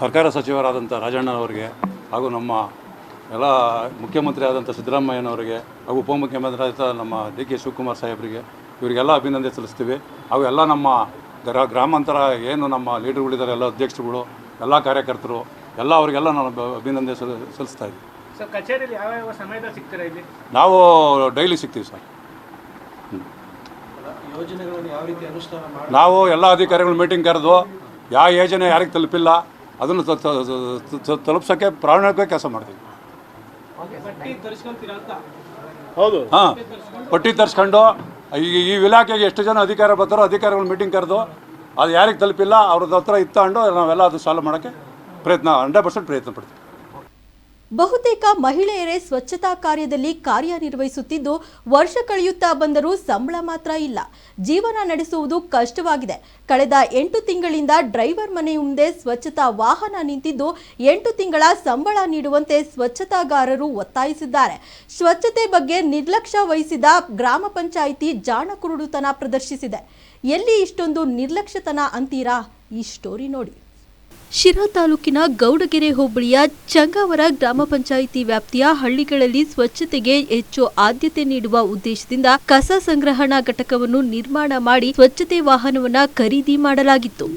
ಸರ್ಕಾರ ಸಚಿವರಾದಂಥ ರಾಜಣ್ಣನವರಿಗೆ, ಹಾಗೂ ನಮ್ಮ ಎಲ್ಲ ಮುಖ್ಯಮಂತ್ರಿ ಆದಂಥ ಸಿದ್ದರಾಮಯ್ಯನವರಿಗೆ, ಹಾಗೂ ಉಪಮುಖ್ಯಮಂತ್ರಿ ಆದಂಥ ನಮ್ಮ DK ಶಿವಕುಮಾರ್ ಸಾಹೇಬರಿಗೆ, ಇವರಿಗೆಲ್ಲ ಅಭಿನಂದನೆ ಸಲ್ಲಿಸ್ತೀವಿ. ಹಾಗೂ ಎಲ್ಲ ನಮ್ಮ ಗ್ರಾಮಾಂತರ ಏನು ನಮ್ಮ ಲೀಡರ್ಗಳಿದ್ದಾರೆ, ಎಲ್ಲ ಅಧ್ಯಕ್ಷರುಗಳು, ಎಲ್ಲ ಕಾರ್ಯಕರ್ತರು, ಎಲ್ಲ ಅವರಿಗೆಲ್ಲ ನಾನು ಅಭಿನಂದನೆ ಸಲ್ಲಿಸ್ತಾ ಇದ್ದೀವಿ. ಸರ್, ಕಚೇರಿಯಲ್ಲಿ ಯಾವ ಸಮಯದಲ್ಲಿ ಸಿಗ್ತೀರಾ ಇಲ್ಲಿ? ನಾವು ಡೈಲಿ ಸಿಗ್ತೀವಿ ಸರ್. ಯೋಜನೆಗಳನ್ನು ಯಾವ ರೀತಿ ಅನುಷ್ಠಾನ ಮಾಡಿ ನಾವು ಎಲ್ಲ ಅಧಿಕಾರಿಗಳು ಮೀಟಿಂಗ್ ಕರೆದು ಯಾವ ಯೋಜನೆ ಯಾರಿಗೆ ತಲುಪಿಲ್ಲ ಅದನ್ನು ತಲುಪ್ಸೋಕ್ಕೆ ಪ್ರಾಮಾಣಿಕವಾಗಿ ಕೆಲಸ ಮಾಡ್ತೀವಿ. ಹೌದು, ಹಾಂ, ಪಟ್ಟಿ ತರಿಸ್ಕೊಂಡು ಈ ಇಲಾಖೆಗೆ ಎಷ್ಟು ಜನ ಅಧಿಕಾರಿ ಬರ್ತಾರೋ ಅಧಿಕಾರಿಗಳು ಮೀಟಿಂಗ್ ಕರೆದು ಅದು ಯಾರಿಗೆ ತಲುಪಿಲ್ಲ ಅವ್ರದ್ದು ಹತ್ರ ಇತ್ತಂಡು ನಾವೆಲ್ಲ ಅದು ಸಾಲ್ವ್ ಮಾಡೋಕ್ಕೆ 100% ಪ್ರಯತ್ನ ಪಡ್ತೀವಿ. ಬಹುತೇಕ ಮಹಿಳೆಯರೇ ಸ್ವಚ್ಛತಾ ಕಾರ್ಯದಲ್ಲಿ ಕಾರ್ಯನಿರ್ವಹಿಸುತ್ತಿದ್ದು ವರ್ಷ ಕಳೆಯುತ್ತಾ ಬಂದರೂ ಸಂಬಳ ಮಾತ್ರ ಇಲ್ಲ. ಜೀವನ ನಡೆಸುವುದು ಕಷ್ಟವಾಗಿದೆ. ಕಳೆದ 8 ತಿಂಗಳಿಂದ ಡ್ರೈವರ್ ಮನೆ ಮುಂದೆ ಸ್ವಚ್ಛತಾ ವಾಹನ ನಿಂತಿದ್ದು 8 ತಿಂಗಳ ಸಂಬಳ ನೀಡುವಂತೆ ಸ್ವಚ್ಛತಾಗಾರರು ಒತ್ತಾಯಿಸಿದ್ದಾರೆ. ಸ್ವಚ್ಛತೆ ಬಗ್ಗೆ ನಿರ್ಲಕ್ಷ್ಯ ವಹಿಸಿದ ಗ್ರಾಮ ಪಂಚಾಯಿತಿ ಜಾಣಕುರುಡುತನ ಪ್ರದರ್ಶಿಸಿದೆ. ಎಲ್ಲಿ ಇಷ್ಟೊಂದು ನಿರ್ಲಕ್ಷ್ಯತನ ಅಂತೀರಾ? ಈ ಸ್ಟೋರಿ ನೋಡಿ. ಶಿರಾ ತಾಲೂಕಿನ ಗೌಡಗೆರೆ ಹೋಬಳಿಯ ಚಂಗಾವರ ಗ್ರಾಮ ಪಂಚಾಯಿತಿ ವ್ಯಾಪ್ತಿಯ ಹಳ್ಳಿಗಳಲ್ಲಿ ಸ್ವಚ್ಛತೆಗೆ ಹೆಚ್ಚು ಆದ್ಯತೆ ನೀಡುವ ಉದ್ದೇಶದಿಂದ ಕಸ ಸಂಗ್ರಹಣಾ ಘಟಕವನ್ನು ನಿರ್ಮಾಣ ಮಾಡಿ ಸ್ವಚ್ಛತೆ ವಾಹನವನ್ನು ಖರೀದಿ ಮಾಡಲಾಗಿತ್ತು.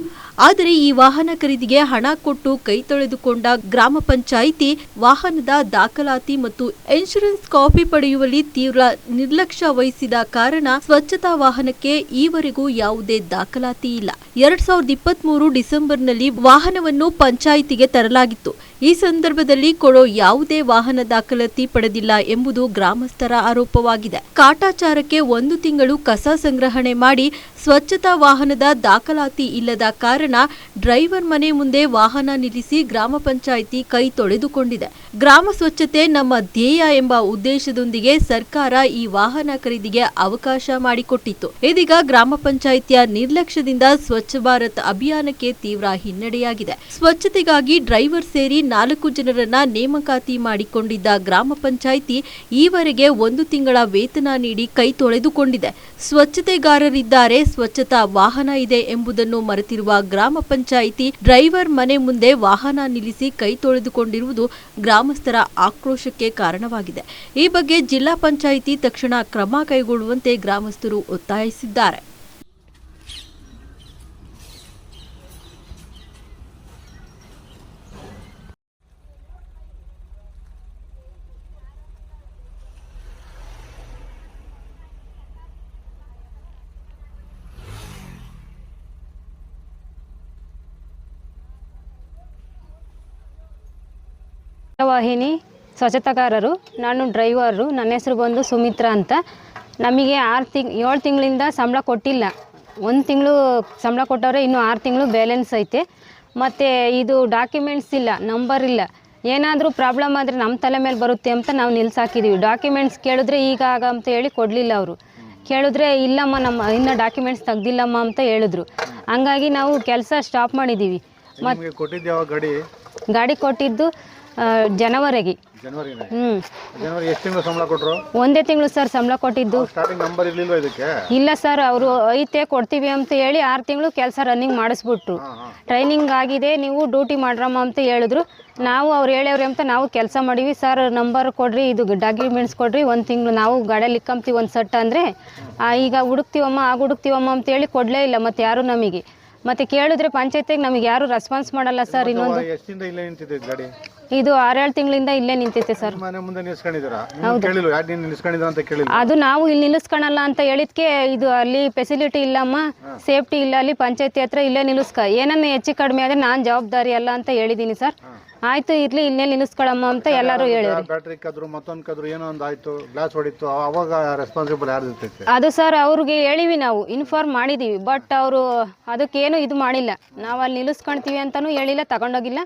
ಆದರೆ ಈ ವಾಹನ ಖರೀದಿಗೆ ಹಣ ಕೊಟ್ಟು ಕೈ ತೊಳೆದುಕೊಂಡ ಗ್ರಾಮ ಪಂಚಾಯಿತಿ ವಾಹನದ ದಾಖಲಾತಿ ಮತ್ತು ಇನ್ಶೂರೆನ್ಸ್ ಕಾಪಿ ಪಡೆಯುವಲ್ಲಿ ತೀವ್ರ ನಿರ್ಲಕ್ಷ್ಯ ವಹಿಸಿದ ಕಾರಣ ಸ್ವಚ್ಛತಾ ವಾಹನಕ್ಕೆ ಈವರೆಗೂ ಯಾವುದೇ ದಾಖಲಾತಿ ಇಲ್ಲ. 2023 ಡಿಸೆಂಬರ್ನಲ್ಲಿ ವಾಹನವನ್ನು ಪಂಚಾಯಿತಿಗೆ ತರಲಾಗಿತ್ತು. ಈ ಸಂದರ್ಭದಲ್ಲಿ ಕೊಡೋ ಯಾವುದೇ ವಾಹನ ದಾಖಲಾತಿ ಪಡೆದಿಲ್ಲ ಎಂಬುದು ಗ್ರಾಮಸ್ಥರ ಆರೋಪವಾಗಿದೆ. ಕಾಟಾಚಾರಕ್ಕೆ 1 ತಿಂಗಳು ಕಸ ಸಂಗ್ರಹಣೆ ಮಾಡಿ ಸ್ವಚ್ಛತಾ ವಾಹನದ ದಾಖಲಾತಿ ಇಲ್ಲದ ಕಾರಣ ಡ್ರೈವರ್ ಮನೆ ಮುಂದೆ ವಾಹನ ನಿಲ್ಲಿಸಿ ಗ್ರಾಮ ಪಂಚಾಯಿತಿ ಕೈ ತೊಳೆದುಕೊಂಡಿದೆ. ಗ್ರಾಮ ಸ್ವಚ್ಛತೆ ನಮ್ಮ ಧ್ಯೇಯ ಎಂಬ ಉದ್ದೇಶದೊಂದಿಗೆ ಸರ್ಕಾರ ಈ ವಾಹನ ಖರೀದಿಗೆ ಅವಕಾಶ ಮಾಡಿಕೊಟ್ಟಿತ್ತು. ಇದೀಗ ಗ್ರಾಮ ಪಂಚಾಯಿತಿಯ ನಿರ್ಲಕ್ಷ್ಯದಿಂದ ಸ್ವಚ್ಛ ಭಾರತ್ ಅಭಿಯಾನಕ್ಕೆ ತೀವ್ರ ಹಿನ್ನಡೆಯಾಗಿದೆ. ಸ್ವಚ್ಛತೆಗಾಗಿ ಡ್ರೈವರ್ ಸೇರಿ 4 ಜನರನ್ನ ನೇಮಕಾತಿ ಮಾಡಿಕೊಂಡಿದ್ದ ಗ್ರಾಮ ಪಂಚಾಯಿತಿ ಈವರೆಗೆ 1 ತಿಂಗಳ ವೇತನ ನೀಡಿ ಕೈ ತೊಳೆದುಕೊಂಡಿದೆ. ಸ್ವಚ್ಛತೆಗಾರರಿದ್ದಾರೆ, ಸ್ವಚ್ಛತಾ ವಾಹನ ಇದೆ ಎಂಬುದನ್ನು ಮರೆತಿರುವ ಗ್ರಾಮ ಪಂಚಾಯಿತಿ ಡ್ರೈವರ್ ಮನೆ ಮುಂದೆ ವಾಹನ ನಿಲ್ಲಿಸಿ ಕೈ ತೊಳೆದುಕೊಂಡಿರುವುದು ಗ್ರಾಮಸ್ಥರ ಆಕ್ರೋಶಕ್ಕೆ ಕಾರಣವಾಗಿದೆ. ಈ ಬಗ್ಗೆ ಜಿಲ್ಲಾ ಪಂಚಾಯಿತಿ ತಕ್ಷಣ ಕ್ರಮ ಕೈಗೊಳ್ಳುವಂತೆ ಗ್ರಾಮಸ್ಥರು ಒತ್ತಾಯಿಸಿದ್ದಾರೆ. ವಾಹಿನಿ ಸ್ವಚ್ಛತಾಗಾರರು, ನಾನು ಡ್ರೈವರು. ನನ್ನ ಹೆಸರು ಬಂದು ಸುಮಿತ್ರಾ ಅಂತ. ನಮಗೆ 7 ತಿಂಗಳಿಂದ ಸಂಬಳ ಕೊಟ್ಟಿಲ್ಲ. 1 ತಿಂಗಳು ಸಂಬಳ ಕೊಟ್ಟವ್ರೆ, ಇನ್ನೂ 6 ತಿಂಗಳು ಬ್ಯಾಲೆನ್ಸ್ ಐತೆ. ಮತ್ತು ಇದು ಡಾಕ್ಯುಮೆಂಟ್ಸ್ ಇಲ್ಲ, ನಂಬರ್ ಇಲ್ಲ. ಏನಾದರೂ ಪ್ರಾಬ್ಲಮ್ ಆದರೆ ನಮ್ಮ ತಲೆ ಮೇಲೆ ಬರುತ್ತೆ ಅಂತ ನಾವು ನಿಲ್ಸಾಕಿದ್ದೀವಿ. ಡಾಕ್ಯುಮೆಂಟ್ಸ್ ಕೇಳಿದ್ರೆ ಈಗ ಆಗ ಅಂತ ಹೇಳಿ ಕೊಡಲಿಲ್ಲ ಅವರು. ಕೇಳಿದ್ರೆ ಇಲ್ಲಮ್ಮ ನಮ್ಮ ಇನ್ನೂ ಡಾಕ್ಯುಮೆಂಟ್ಸ್ ತೆಗ್ದಿಲ್ಲಮ್ಮ ಅಂತ ಹೇಳಿದ್ರು. ಹಂಗಾಗಿ ನಾವು ಕೆಲಸ ಸ್ಟಾಪ್ ಮಾಡಿದ್ದೀವಿ. ನಿಮಗೆ ಕೊಟ್ಟಿದ್ದು ಯಾವ ಗಾಡಿ ಕೊಟ್ಟಿದ್ದು ಜನವರಿಗೆ. ಜನವರಿ ಎಷ್ಟು ತಿಂಗಳು ಸಂಬಳ ಕೊಟ್ಟರು? 1 ತಿಂಗಳು ಸರ್ ಸಂಬಳ ಕೊಟ್ಟಿದ್ದು. ಸ್ಟಾರ್ಟಿಂಗ್ ನಂಬರ್ ಇರಲಿಲ್ವಾ ಇದಕ್ಕೆ? ಇಲ್ಲ ಸರ್, ಅವರು ಐತೆ ಕೊಡ್ತೀವಿ ಅಂತ ಹೇಳಿ 6 ತಿಂಗಳು ಕೆಲಸ ರನ್ನಿಂಗ್ ಮಾಡಿಸ್ಬಿಟ್ರು. ಟ್ರೈನಿಂಗ್ ಆಗಿದೆ, ನೀವು ಡ್ಯೂಟಿ ಮಾಡ್ರಮ್ಮ ಅಂತ ಹೇಳಿದ್ರು. ನಾವು ಅವ್ರು ಹೇಳ್ಯವ್ರಿ ಅಂತ ನಾವು ಕೆಲಸ ಮಾಡೀವಿ. ಸರ್ ನಂಬರ್ ಕೊಡ್ರಿ, ಇದು ಡಾಕ್ಯುಮೆಂಟ್ಸ್ ಕೊಡ್ರಿ, 1 ತಿಂಗಳು ನಾವು ಗಾಡಿಯಲ್ಲಿ ಇಕ್ಕಂತೀವಿ ಒಂದು ಸೆಟ್ ಅಂದರೆ ಈಗ ಹುಡುಕ್ತೀವಮ್ಮ ಹುಡುಕ್ತೀವಮ್ಮ ಅಂತ ಹೇಳಿ ಕೊಡಲೇ ಇಲ್ಲ ಮತ್ತು ಯಾರು ನಮಗೆ. ಮತ್ತು ಕೇಳಿದ್ರೆ ಪಂಚಾಯತಿಗೆ ನಮಗೆ ಯಾರು ರೆಸ್ಪಾನ್ಸ್ ಮಾಡಲ್ಲ ಸರ್. ಇನ್ನೊಂದು ಎಷ್ಟಿಂದ ಇಲ್ಲೇ ನಿಂತಿದೆ ಗಾಡಿ? ಇದು 6-7 ತಿಂಗಳಿಂದ ಇಲ್ಲೇ ನಿಂತೈತೆ ಸರ್. ಮನೆ ಮುಂದೆ ನಿಲ್ಸ್ಕೊಂಡಿದ್ದೀರಾ? ಕೇಳಿಲ್ಲ ಯಾಕೆ ನೀನು ನಿಲ್ಸ್ಕೊಂಡಿದ್ದೀರಾ ಅಂತ ಕೇಳಿಲ್ಲ? ಅದು ನಾವು ಇಲ್ಲಿ ನಿಲ್ಲಿಸ್ಕೊಳಲ್ಲ ಅಂತ ಹೇಳಿದ್ಕೆ ಇದು ಅಲ್ಲಿ ಫೆಸಿಲಿಟಿ ಇಲ್ಲಮ್ಮ, ಸೇಫ್ಟಿ ಇಲ್ಲ, ಅಲ್ಲಿ ಪಂಚಾಯತಿ ಹತ್ರ ಇಲ್ಲೇ ಏನನ್ನ ಹೆಚ್ಚು ಕಡಿಮೆ ಆದರೆ ನಾನು ಜವಾಬ್ದಾರಿ ಅಲ್ಲ ಅಂತ ಹೇಳಿದ್ದೀನಿ ಸರ್. ಆಯ್ತು ಇರ್ಲಿ, ಇಲ್ಲೇ ನಿಲ್ಲಿಸ್ಕೊಳಮ್ಮ ಅಂತ ಎಲ್ಲರೂ ಹೇಳಿದ್ರು. ಬ್ಯಾಟ್ರಿ ಕದ್ರು ಮತ್ತೊಂದು ಕದ್ರು ಏನೋ ಒಂದು ಆಯ್ತು, ಗ್ಲಾಸ್ ಹೊಡಿತು, ಅವಾಗ ರೆಸ್ಪಾನ್ಸಿಬಲ್ ಯಾರು ಇರ್ತೈತೆ? ಅದು ಸರ್ ಅವ್ರಿಗೆ ಹೇಳಿವಿ, ನಾವು ಇನ್ಫಾರ್ಮ್ ಮಾಡಿದ್ದೀವಿ. ಬಟ್ ಅವರು ಅದಕ್ಕೇನು ಇದು ಮಾಡಿಲ್ಲ. ನಾವು ಅಲ್ಲಿ ನಿಲ್ಲಿಸ್ಕೊಳ್ತೀವಿ ಅಂತಲೂ ಹೇಳಿಲ್ಲ, ತಗೊಂಡೋಗಿಲ್ಲ.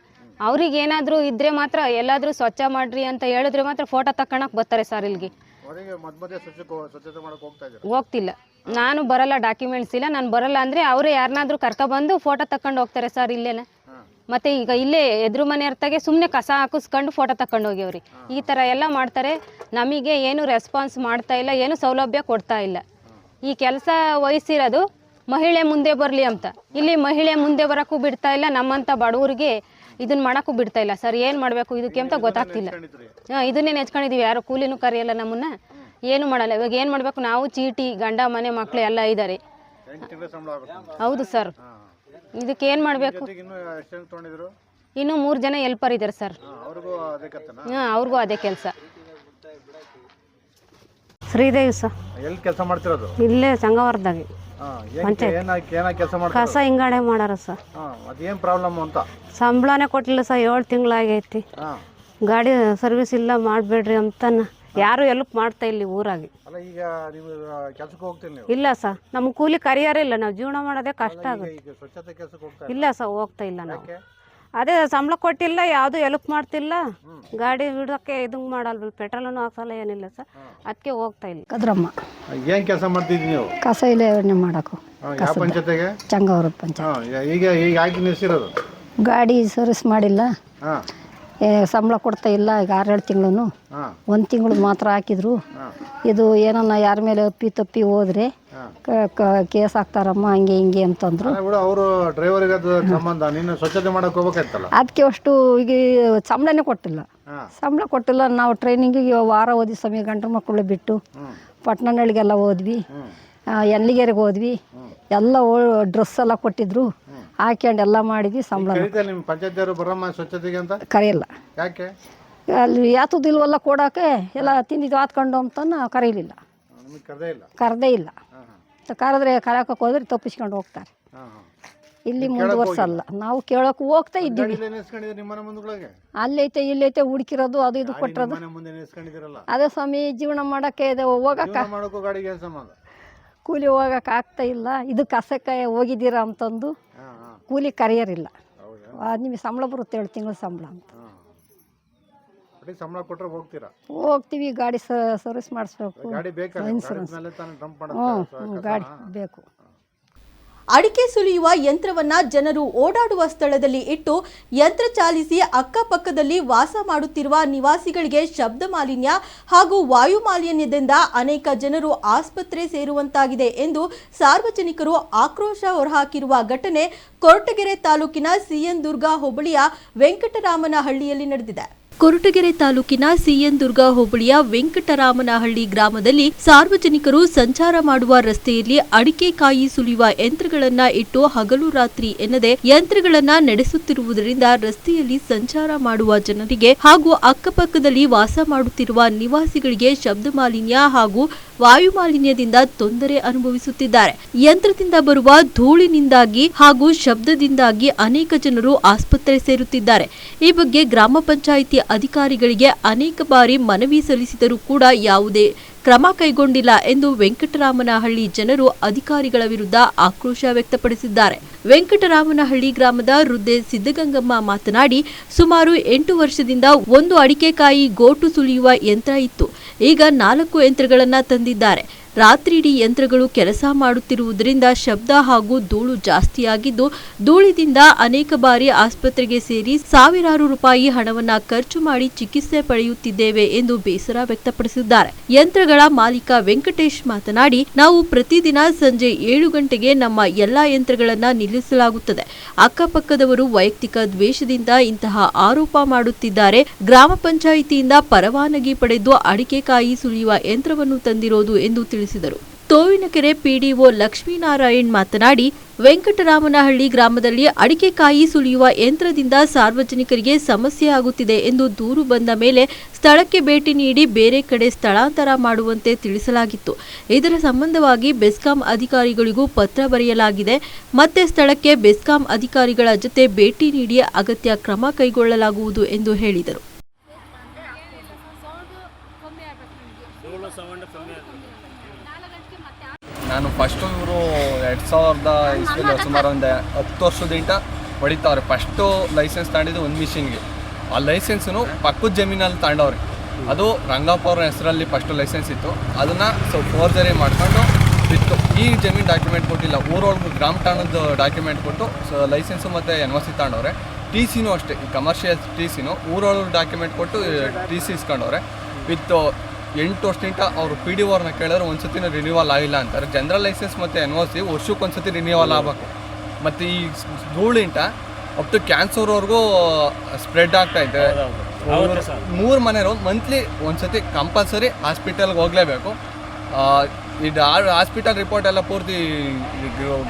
ಅವ್ರಿಗೆ ಏನಾದರೂ ಇದ್ರೆ ಮಾತ್ರ ಎಲ್ಲಾದರೂ ಸ್ವಚ್ಛ ಮಾಡ್ರಿ ಅಂತ ಹೇಳಿದ್ರೆ ಮಾತ್ರ ಫೋಟೋ ತಕ್ಕೊಳಕ್ಕೆ ಬರ್ತಾರೆ ಸರ್. ಇಲ್ಲಿಗೆ ಹೋಗ್ತಿಲ್ಲ, ನಾನು ಬರಲ್ಲ, ಡಾಕ್ಯುಮೆಂಟ್ಸ್ ಇಲ್ಲ, ನಾನು ಬರಲ್ಲ ಅಂದರೆ ಅವರೇ ಯಾರನ್ನಾದ್ರೂ ಕರ್ಕೊಬಂದು ಫೋಟೋ ತಕ್ಕೊಂಡು ಹೋಗ್ತಾರೆ ಸರ್ ಇಲ್ಲೇನೆ. ಮತ್ತು ಈಗ ಇಲ್ಲೇ ಎದುರು ಮನೆ ಅರ್ಥಗೆ ಸುಮ್ಮನೆ ಕಸ ಹಾಕಿಸ್ಕೊಂಡು ಫೋಟೋ ತಕ್ಕೊಂಡು ಹೋಗ್ಯವ್ರಿ. ಈ ಥರ ಎಲ್ಲ ಮಾಡ್ತಾರೆ. ನಮಗೆ ಏನು ರೆಸ್ಪಾನ್ಸ್ ಮಾಡ್ತಾ ಇಲ್ಲ, ಏನು ಸೌಲಭ್ಯ ಕೊಡ್ತಾ ಇಲ್ಲ. ಈ ಕೆಲಸ ವಹಿಸಿರೋದು ಮಹಿಳೆ ಮುಂದೆ ಬರಲಿ ಅಂತ. ಇಲ್ಲಿ ಮಹಿಳೆ ಮುಂದೆ ಬರೋಕ್ಕೂ ಬಿಡ್ತಾ ಇಲ್ಲ, ನಮ್ಮಂಥ ಬಡವರಿಗೆ ಇದನ್ನ ಮಾಡೋಕ್ಕೂ ಬಿಡ್ತಾ ಇಲ್ಲ ಸರ್. ಏನು ಮಾಡಬೇಕು ಇದಕ್ಕೆ ಅಂತ ಗೊತ್ತಾಗ್ತಿಲ್ಲ. ಇದನ್ನೇ ನೆಚ್ಕೊಂಡಿದ್ದೀವಿ, ಯಾರು ಕೂಲಿನೂ ಕರೆಯಲ್ಲ ನಮ್ಮನ್ನ, ಏನು ಮಾಡಲ್ಲ. ಇವಾಗ ಏನು ಮಾಡಬೇಕು ನಾವು? ಚೀಟಿ, ಗಂಡ ಮನೆ ಮಕ್ಕಳು ಎಲ್ಲ ಇದ್ದಾರೆ. ಹೌದು ಸರ್, ಇದಕ್ಕೆ ಏನು ಮಾಡಬೇಕು? ಇನ್ನೂ 3 ಜನ ಹೆಲ್ಪರ್ ಇದ್ದಾರೆ ಸರ್. ಅವ್ರಿಗೂ ಅದೇ ಕೆಲಸ. ಶ್ರೀದೇವಿ ಸರ್. ಎಲ್ಲಿ ಕೆಲಸ ಮಾಡ್ತಿರೋದು? ಇಲ್ಲೇ ಸಂಗವಾರದಾಗೆ ಕಸ ಹಿಂಗಾಡೆ ಮಾಡಾರ ಸರ್. ಅದೇನು ಪ್ರಾಬ್ಲಮ್ ಅಂತ? ಸಂಬಳನೇ ಕೊಟ್ಟಿಲ್ಲ ಸರ್, 7 ತಿಂಗಳಾಗೈತಿ. ಗಾಡಿ ಸರ್ವಿಸ್ ಇಲ್ಲ, ಮಾಡಬೇಡ್ರಿ ಅಂತ ಯಾರು ಎಲ್ಪ್ ಮಾಡ್ತಾ ಇಲ್ಲಿ ಊರಾಗಿ. ಈಗ ನೀವು ಕೆಲಸಕ್ಕೆ ಹೋಗ್ತಿಲ್ಲ? ಇಲ್ಲ ಸರ್, ನಮ್ಗೆ ಕೂಲಿ ಕರಿಯಾರೇ ಇಲ್ಲ, ನಾವು ಜೀವನ ಮಾಡೋದೇ ಕಷ್ಟ ಆಗುತ್ತೆ. ಸ್ವಚ್ಛತೆ ಕೆಲಸಕ್ಕೆ ಹೋಗ್ತಾ ಇಲ್ಲ ಸರ್, ಹೋಗ್ತಾ ಇಲ್ಲ ನಾವು. ಅದೇ ಸಂಬಳ ಕೊಟ್ಟಿಲ್ಲ, ಯಾವುದು ಎಲ್ಪ್ ಮಾಡ್ತಿಲ್ಲ. ಗಾಡಿ ಬಿಡೋಕ್ಕೆ ಇದಂಗೆ ಮಾಡಲ್ವಲ್ಲ, ಪೆಟ್ರೋಲನ್ನು ಹಾಕ್ಸಲ್ಲ, ಏನಿಲ್ಲ ಸರ್, ಅದಕ್ಕೆ ಹೋಗ್ತಾ ಇಲ್ಲ. ಕದ್ರಮ್ಮ. ಏನು ಕೆಲಸ ಮಾಡ್ತಿದ್ವಿ ನೀವು? ಕಸ ಇಲ್ಲೇ ಮಾಡೋಕು. ಯಾವ ಪಂಚಾಯತಿಗೆ? ಚಂಗವರದ ಪಂಚಾಯತ್. ಈಗ ಹಾಕಿ ನಿಲ್ಸಿರೋದು? ಗಾಡಿ ಸರ್ವಿಸ್ ಮಾಡಿಲ್ಲ, ಸಂಬಳ ಕೊಡ್ತಾ ಇಲ್ಲ. ಈಗ 6-7 ತಿಂಗಳು 1 ತಿಂಗಳು ಮಾತ್ರ ಹಾಕಿದ್ರು. ಇದು ಏನನ್ನ ಯಾರ ಮೇಲೆ ತಪ್ಪಿ ಹೋದ್ರೆ ಕೇಸ್ ಹಾಕ್ತಾರಮ್ಮ, ಹಂಗೆ ಹಿಂಗೆ ಅಂತಂದ್ರು. ಅವರು ಡ್ರೈವರಿಗೆ ಸಂಬಂಧ, ನೀನು ಸ್ವಚ್ಛತೆ ಮಾಡಕ್ಕೆ ಹೋಗ್ಬೇಕಾಯ್ತಲ್ಲ. ಅದಕ್ಕೆ ಅಷ್ಟು ಈಗ ಸಂಬಳನೇ ಕೊಟ್ಟಿಲ್ಲ. ಸಂಬಳ ಕೊಟ್ಟಿಲ್ಲ. ನಾವು ಟ್ರೈನಿಂಗಿಗೆ ವಾರ ಓದಿ ಸಮಯ ಗಂಟು ಮಕ್ಕಳು ಬಿಟ್ಟು ಪಟ್ಟಣಗಳಿಗೆಲ್ಲ ಹೋದ್ವಿ, ಎಲ್ಲಿಗೆರೆಗೆ ಹೋದ್ವಿ. ಎಲ್ಲ ಡ್ರೆಸ್ ಎಲ್ಲ ಕೊಟ್ಟಿದ್ರು, ಹಾಕ್ಯಂಡು ಎಲ್ಲ ಮಾಡಿದ್ವಿ. ಸಂಬಳ ನಿಮ್ಮ ಪಂಚಾಯತಿಯವರು ಬರಮ್ಮ ಸ್ವಚ್ಛತೆಗೆ ಅಂತ ಕರೆಯಲ್ಲ. ಯಾಕೆ? ಅಲ್ಲಿ ಯಾತದಿಲ್ವಲ್ಲ ಕೊಡೋಕೆ, ಎಲ್ಲ ತಿಂದಿದ್ದು ಹಾತ್ಕೊಂಡು ಅಂತ ಕರೀಲಿಲ್ಲ, ಕರೆದೇ ಇಲ್ಲ. ಕರೆದ್ರೆ ಕರೆಯೋಕೆ ಹೋದ್ರೆ ತಪ್ಪಿಸ್ಕೊಂಡು ಹೋಗ್ತಾರೆ. ಇಲ್ಲಿ ಮುಂದುವರ್ಸಲ್ಲ. ನಾವು ಕೇಳೋಕೆ ಹೋಗ್ತಾ ಇದ್ದೀವಿ. ಅಲ್ಲೈತೆ ಇಲ್ಲೈತೆ ಹುಡುಕಿರೋದು, ಅದು ಇದು ಕೊಟ್ಟಿರೋದು. ಅದೇ ಸ್ವಾಮಿ, ಜೀವನ ಮಾಡೋಕ್ಕೆ ಹೋಗಕ್ಕೆ ಕೂಲಿ ಹೋಗಕ್ಕೆ ಆಗ್ತಾ ಇಲ್ಲ. ಇದು ಕಸಕ್ಕೆ ಹೋಗಿದ್ದೀರಾ ಅಂತಂದು ಕೂಲಿ ಕರೆಯೋರಿಲ್ಲ. ನಿಮಗೆ ಸಂಬಳ ಬರುತ್ತೆ 7 ತಿಂಗಳು ಸಂಬಳ ಅಂತ. ಸಂಬಳ ಕೊಟ್ಟರೆ ಹೋಗ್ತೀರಾ? ಹೋಗ್ತೀವಿ. ಗಾಡಿ ಸರ್ವಿಸ್ ಮಾಡಿಸ್ಬೇಕು, ಇನ್ಸೂರೆನ್ಸ್. ಗಾಡಿ ಬೇಕು. ಅಡಿಕೆ ಸುಲಿಯುವ ಯಂತ್ರವನ್ನ ಜನರು ಓಡಾಡುವ ಸ್ಥಳದಲ್ಲಿ ಇಟ್ಟು ಯಂತ್ರ ಚಾಲಿಸಿ ಅಕ್ಕಪಕ್ಕದಲ್ಲಿ ವಾಸ ಮಾಡುತ್ತಿರುವ ನಿವಾಸಿಗಳಿಗೆ ಶಬ್ದ ಮಾಲಿನ್ಯ ಹಾಗೂ ವಾಯು ಮಾಲಿನ್ಯದಿಂದ ಅನೇಕ ಜನರು ಆಸ್ಪತ್ರೆ ಸೇರುವಂತಾಗಿದೆ ಎಂದು ಸಾರ್ವಜನಿಕರು ಆಕ್ರೋಶ ಹೊರಹಾಕಿರುವ ಘಟನೆ ಕೊರಟಗೆರೆ ತಾಲೂಕಿನ ಸಿಎನ್ ದುರ್ಗಾ ಹೋಬಳಿಯ ವೆಂಕಟರಾಮನಹಳ್ಳಿಯಲ್ಲಿ ನಡೆದಿದೆ. ಕೊರಟಗೆರೆ ತಾಲೂಕಿನ ಸಿಎನ್ ದುರ್ಗಾ ಹೋಬಳಿಯ ವೆಂಕಟರಾಮನಹಳ್ಳಿ ಗ್ರಾಮದಲ್ಲಿ ಸಾರ್ವಜನಿಕರು ಸಂಚಾರ ಮಾಡುವ ರಸ್ತೆಯಲ್ಲಿ ಅಡಿಕೆಕಾಯಿ ಸುಲಿಯುವ ಯಂತ್ರಗಳನ್ನ ಇಟ್ಟು ಹಗಲು ರಾತ್ರಿ ಎನ್ನದೆ ಯಂತ್ರಗಳನ್ನ ನಡೆಸುತ್ತಿರುವುದರಿಂದ ರಸ್ತೆಯಲ್ಲಿ ಸಂಚಾರ ಮಾಡುವ ಜನರಿಗೆ ಹಾಗೂ ಅಕ್ಕಪಕ್ಕದಲ್ಲಿ ವಾಸ ಮಾಡುತ್ತಿರುವ ನಿವಾಸಿಗಳಿಗೆ ಶಬ್ದ ಮಾಲಿನ್ಯ ಹಾಗೂ ವಾಯು ಮಾಲಿನ್ಯದಿಂದ ತೊಂದರೆ ಅನುಭವಿಸುತ್ತಿದ್ದಾರೆ. ಯಂತ್ರದಿಂದ ಬರುವ ಧೂಳಿನಿಂದಾಗಿ ಹಾಗೂ ಶಬ್ದದಿಂದಾಗಿ ಅನೇಕ ಜನರು ಆಸ್ಪತ್ರೆ ಸೇರುತ್ತಿದ್ದಾರೆ. ಈ ಬಗ್ಗೆ ಗ್ರಾಮ ಪಂಚಾಯಿತಿ ಅಧಿಕಾರಿಗಳಿಗೆ ಅನೇಕ ಬಾರಿ ಮನವಿ ಸಲ್ಲಿಸಿದರೂ ಕೂಡ ಯಾವುದೇ ಕ್ರಮ ಕೈಗೊಂಡಿಲ್ಲ ಎಂದು ವೆಂಕಟರಾಮನಹಳ್ಳಿ ಜನರು ಅಧಿಕಾರಿಗಳ ವಿರುದ್ಧ ಆಕ್ರೋಶ ವ್ಯಕ್ತಪಡಿಸಿದ್ದಾರೆ. ವೆಂಕಟರಾಮನಹಳ್ಳಿ ಗ್ರಾಮದ ವೃದ್ಧೆ ಸಿದ್ದಗಂಗಮ್ಮ ಮಾತನಾಡಿ, ಸುಮಾರು 8 ವರ್ಷದಿಂದ ಒಂದು ಅಡಿಕೆಕಾಯಿ ಗೋಟು ಸುಲಿಯುವ ಯಂತ್ರ ಇತ್ತು. ಈಗ 4 ಯಂತ್ರಗಳನ್ನು ತಂದಿದ್ದಾರೆ. ರಾತ್ರಿಯಿಡೀ ಯಂತ್ರಗಳು ಕೆಲಸ ಮಾಡುತ್ತಿರುವುದರಿಂದ ಶಬ್ದ ಹಾಗೂ ಧೂಳು ಜಾಸ್ತಿಯಾಗಿದ್ದು, ಧೂಳಿನಿಂದ ಅನೇಕ ಬಾರಿ ಆಸ್ಪತ್ರೆಗೆ ಸೇರಿ ಸಾವಿರಾರು ರೂಪಾಯಿ ಹಣವನ್ನ ಖರ್ಚು ಮಾಡಿ ಚಿಕಿತ್ಸೆ ಪಡೆಯುತ್ತಿದ್ದೇವೆ ಎಂದು ಬೇಸರ ವ್ಯಕ್ತಪಡಿಸಿದ್ದಾರೆ. ಯಂತ್ರಗಳ ಮಾಲೀಕ ವೆಂಕಟೇಶ್ ಮಾತನಾಡಿ, ನಾವು ಪ್ರತಿದಿನ ಸಂಜೆ 7 ಗಂಟೆಗೆ ನಮ್ಮ ಎಲ್ಲಾ ಯಂತ್ರಗಳನ್ನ ನಿಲ್ಲಿಸಲಾಗುತ್ತದೆ. ಅಕ್ಕಪಕ್ಕದವರು ವೈಯಕ್ತಿಕ ದ್ವೇಷದಿಂದ ಇಂತಹ ಆರೋಪ ಮಾಡುತ್ತಿದ್ದಾರೆ. ಗ್ರಾಮ ಪಂಚಾಯಿತಿಯಿಂದ ಪರವಾನಗಿ ಪಡೆದು ಅಡಿಕೆಕಾಯಿ ಸುಲಿಯುವ ಯಂತ್ರವನ್ನು ತಂದಿರೋದು ಎಂದು ತಿಳಿಸಿದರು. ತೋವಿನಕೆರೆ ಪಿಡಿಒ ಲಕ್ಷ್ಮೀನಾರಾಯಣ್ ಮಾತನಾಡಿ, ವೆಂಕಟರಾಮನಹಳ್ಳಿ ಗ್ರಾಮದಲ್ಲಿ ಅಡಿಕೆಕಾಯಿ ಸುಲಿಯುವ ಯಂತ್ರದಿಂದ ಸಾರ್ವಜನಿಕರಿಗೆ ಸಮಸ್ಯೆ ಆಗುತ್ತಿದೆ ಎಂದು ದೂರು ಬಂದ ಮೇಲೆ ಸ್ಥಳಕ್ಕೆ ಭೇಟಿ ನೀಡಿ ಬೇರೆ ಕಡೆ ಸ್ಥಳಾಂತರ ಮಾಡುವಂತೆ ತಿಳಿಸಲಾಗಿತ್ತು. ಇದರ ಸಂಬಂಧವಾಗಿ ಬೆಸ್ಕಾಂ ಅಧಿಕಾರಿಗಳಿಗೂ ಪತ್ರ ಬರೆಯಲಾಗಿದೆ. ಮತ್ತೆ ಸ್ಥಳಕ್ಕೆ ಬೆಸ್ಕಾಂ ಅಧಿಕಾರಿಗಳ ಜೊತೆ ಭೇಟಿ ನೀಡಿ ಅಗತ್ಯ ಕ್ರಮ ಕೈಗೊಳ್ಳಲಾಗುವುದು ಎಂದು ಹೇಳಿದರು. ನಾನು ಫಸ್ಟು ಇವರು 2000 ಇಸ್ವಿಲಿ ಸುಮಾರು ಒಂದು 10 ವರ್ಷದಿಂದ ಹೊಡಿತಾವ್ರೆ. ಫಸ್ಟು ಲೈಸೆನ್ಸ್ ತಗೊಂಡಿದ್ದು ಒಂದು ಮಿಷಿನ್ಗೆ. ಆ ಲೈಸೆನ್ಸು ಪಕ್ಕದ ಜಮೀನಲ್ಲಿ ತಗೊಂಡವ್ರೆ. ಅದು ರಂಗಪ್ಪ ಅವ್ರ ಹೆಸರಲ್ಲಿ ಫಸ್ಟು ಲೈಸೆನ್ಸ್ ಇತ್ತು. ಅದನ್ನು ಫೋರ್ಜರಿ ಮಾಡ್ಕೊಂಡು ಬಿತ್ತು. ಈ ಜಮೀನು ಡಾಕ್ಯುಮೆಂಟ್ ಕೊಟ್ಟಿಲ್ಲ. ಊರೊಳಗೆ ಗ್ರಾಮ ಠಾಣದ ಡಾಕ್ಯುಮೆಂಟ್ ಕೊಟ್ಟು ಲೈಸೆನ್ಸು ಮತ್ತು NOC ತಗೊಂಡವ್ರೆ. TCನೂ ಅಷ್ಟೇ, ಈ ಕಮರ್ಷಿಯಲ್ TCನೂ ಊರೊಳಗೆ ಡಾಕ್ಯುಮೆಂಟ್ ಕೊಟ್ಟು TC ಇಸ್ಕೊಂಡವ್ರೆ. ವಿತ್ 8 ವರ್ಷದಿಂದ ಅವರು PDO ಅವ್ರನ್ನ ಕೇಳಿದ್ರೆ ಒಂದು ಸತಿನೂ ರಿನ್ಯೂವಲ್ ಆಗಿಲ್ಲ ಅಂತಾರೆ. ಜನರಲ್ ಲೈಸೆನ್ಸ್ ಮತ್ತು NOC ವರ್ಷಕ್ಕೊಂದ್ಸತಿ ರಿನ್ಯೂವಲ್ ಆಗಬೇಕು. ಮತ್ತು ಈ ಧೂಳಿಂಟ ಅಪ್ ಟು ಕ್ಯಾನ್ಸರ್ವರೆಗೂ ಸ್ಪ್ರೆಡ್ ಆಗ್ತಾಯಿದೆ. 3 ಮನೆಯವರು ಮಂತ್ಲಿ ಒಂದ್ಸತಿ ಕಂಪಲ್ಸರಿ ಹಾಸ್ಪಿಟಲ್ಗೆ ಹೋಗಲೇಬೇಕು. ಇದು ಹಾಸ್ಪಿಟಲ್ ರಿಪೋರ್ಟ್ ಎಲ್ಲ ಪೂರ್ತಿ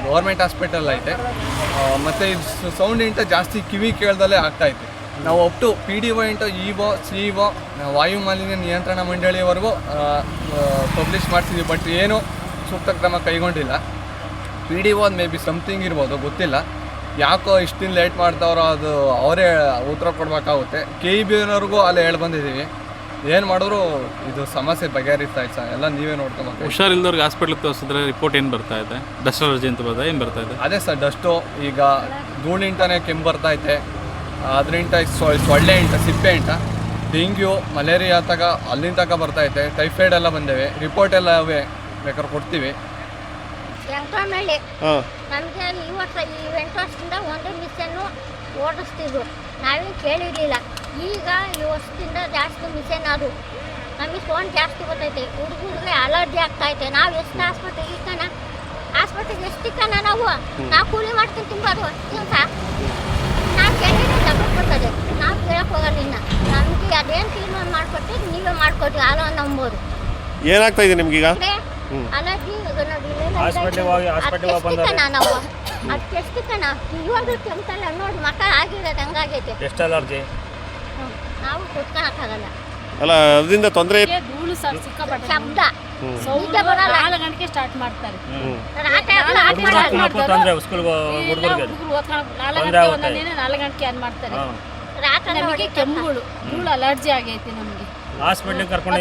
ಗೌರ್ಮೆಂಟ್ ಹಾಸ್ಪಿಟಲ್ ಐತೆ. ಮತ್ತು ಇದು ಸೌಂಡಿಂಟ ಜಾಸ್ತಿ ಕಿವಿ ಕೇಳ್ದಲ್ಲೇ ಆಗ್ತಾಯಿದೆ. ನಾವು up to PDO into EO CO ವಾಯು ಮಾಲಿನ್ಯ ನಿಯಂತ್ರಣ ಮಂಡಳಿಯವರೆಗೂ ಪಬ್ಲಿಷ್ ಮಾಡ್ತಿದ್ವಿ. ಬಟ್ ಏನೂ ಸೂಕ್ತ ಕ್ರಮ ಕೈಗೊಂಡಿಲ್ಲ. PDO ಮೇ ಬಿ ಸಮಥಿಂಗ್ ಇರ್ಬೋದು, ಗೊತ್ತಿಲ್ಲ. ಯಾಕೋ ಇಷ್ಟು ದಿನ ಲೇಟ್ ಮಾಡ್ತಾವ್ರೋ ಅದು ಅವರೇ ಉತ್ತರ ಕೊಡಬೇಕಾಗುತ್ತೆ. KEBನವ್ರಿಗೂ ಅಲ್ಲಿ ಹೇಳಿ ಬಂದಿದ್ದೀವಿ. ಏನು ಮಾಡಿದ್ರು ಇದು ಸಮಸ್ಯೆ ಬಗೆಹರಿಸ್ತಾ ಇದೆ ಸರ್. ಎಲ್ಲ ನೀವೇ ನೋಡ್ಕೊಬೇಕು. ಹುಷಾರಿಲ್ದವ್ರಿಗೆ ಹಾಸ್ಪಿಟ್ಲಿಗೆ ತೋರಿಸಿದ್ರೆ ರಿಪೋರ್ಟ್ ಏನು ಬರ್ತಾ ಇದೆ? ಡಸ್ಟ್ ಅಲರ್ಜಿ ಅಂತ ಬರ್ತಾ ಏನು ಬರ್ತಾ ಇದೆ? ಅದೇ ಸರ್, ಡಸ್ಟು. ಈಗ ಧೂಳಿಂಟನೇ ಕೆಮ್ಮು ಬರ್ತೈತೆ. ಅದರಿಂದ ಸೊಳ್ಳೆ ಇಂಟ, ಸಿಪ್ಪೆ ಇಂಟ, ಡೆಂಗ್ಯೂ, ಮಲೇರಿಯಾ ತಗ ಅಲ್ಲಿಂದ ತಗ ಬರ್ತೈತೆ. ಟೈಫಾಯ್ಡ್ ಎಲ್ಲ ಬಂದೇವೆ. ರಿಪೋರ್ಟ್ ಎಲ್ಲ ಅವೇ ಬೇಕಾದ್ರೆ ಕೊಡ್ತೀವಿ. ನಮಗೆ ಈ 8 ವರ್ಷದಿಂದ ಒಂದು ಮಿಷನ್ನು ಓಡಿಸ್ತಿದ್ರು. ನಾವೇನು ಕೇಳಿರಲಿಲ್ಲ. ಈಗ ಈ ವರ್ಷದಿಂದ ಜಾಸ್ತಿ ಮಿಷನ್ ಅದು. ನಮಗೆ ಫೋನ್ ಜಾಸ್ತಿ ಗೊತ್ತೈತೆ. ಹುಡುಗರಿಗೆ ಅಲರ್ಜಿ ಆಗ್ತೈತೆ. ನಾವು ಎಷ್ಟು ಆಸ್ಪತ್ರೆಗೆ ಇಕ್ಕಣ, ಆಸ್ಪತ್ರೆಗೆ ಎಷ್ಟು ಇಕ್ಕಣ ನಾವು ಕೂಲಿ ಮಾಡ್ತೀನಿ ತಿಂಬೋದು ದಿವಸ. ನಾವು ಕೇಳಿದ್ರೆ ಡಬ್ಬಲ್ ಬರ್ತದೆ. ನಾವು ಕೇಳಕ್ಕೆ ಹೋಗಲ್ಲ. ಇನ್ನು ನಮಗೆ ಅದೇನು ತೀರ್ಮಾನ ಮಾಡಿಕೊಟ್ಟು ನೀವೇ ಮಾಡ್ಕೊಡ್ತೀವಿ. ಅಲ್ಲ ನಂಬೋದು. ಏನಾಗ್ತಾ ಇದೆ ನಿಮ್ಗೀಗ? ಅಲರ್ಜಿ ನಾವು ಅದಕ್ಕೆ ಎಷ್ಟು ಕಣ ಇವಾಗ ಕೆಮ್ತಲ್ಲ ನೋಡಿ ಮಕ್ಕ ಆಗಿರೋದು ಹಂಗಾಗೈತೆ. ಎಷ್ಟು ಅಲರ್ಜಿ? ನಾವು ಕುತ್ಕೊಳಕ್ಕಾಗಲ್ಲ. ಅಲ್ಲ, ಅದರಿಂದ ತೊಂದರೆ ಧೂಳು ಸಿಕ್ಕಾಪಟ್ಟೆ ಶಬ್ದ. 4 ಗಂಟೆಗೆ ಸ್ಟಾರ್ಟ್ ಮಾಡ್ತಾರೆ. ಒಂದೊಂದಿನ 4 ಗಂಟೆಗೆ ಆನ್ ಮಾಡ್ತಾರೆ. ನಮಗೆ ಕೆಮ್ಮುಗಳು, ಧೂಳು ಅಲರ್ಜಿ ಆಗೈತಿ. ನಮಗೆ ಹಾಸ್ಪಿಟಲ್ ಕರ್ಕೊಂಡು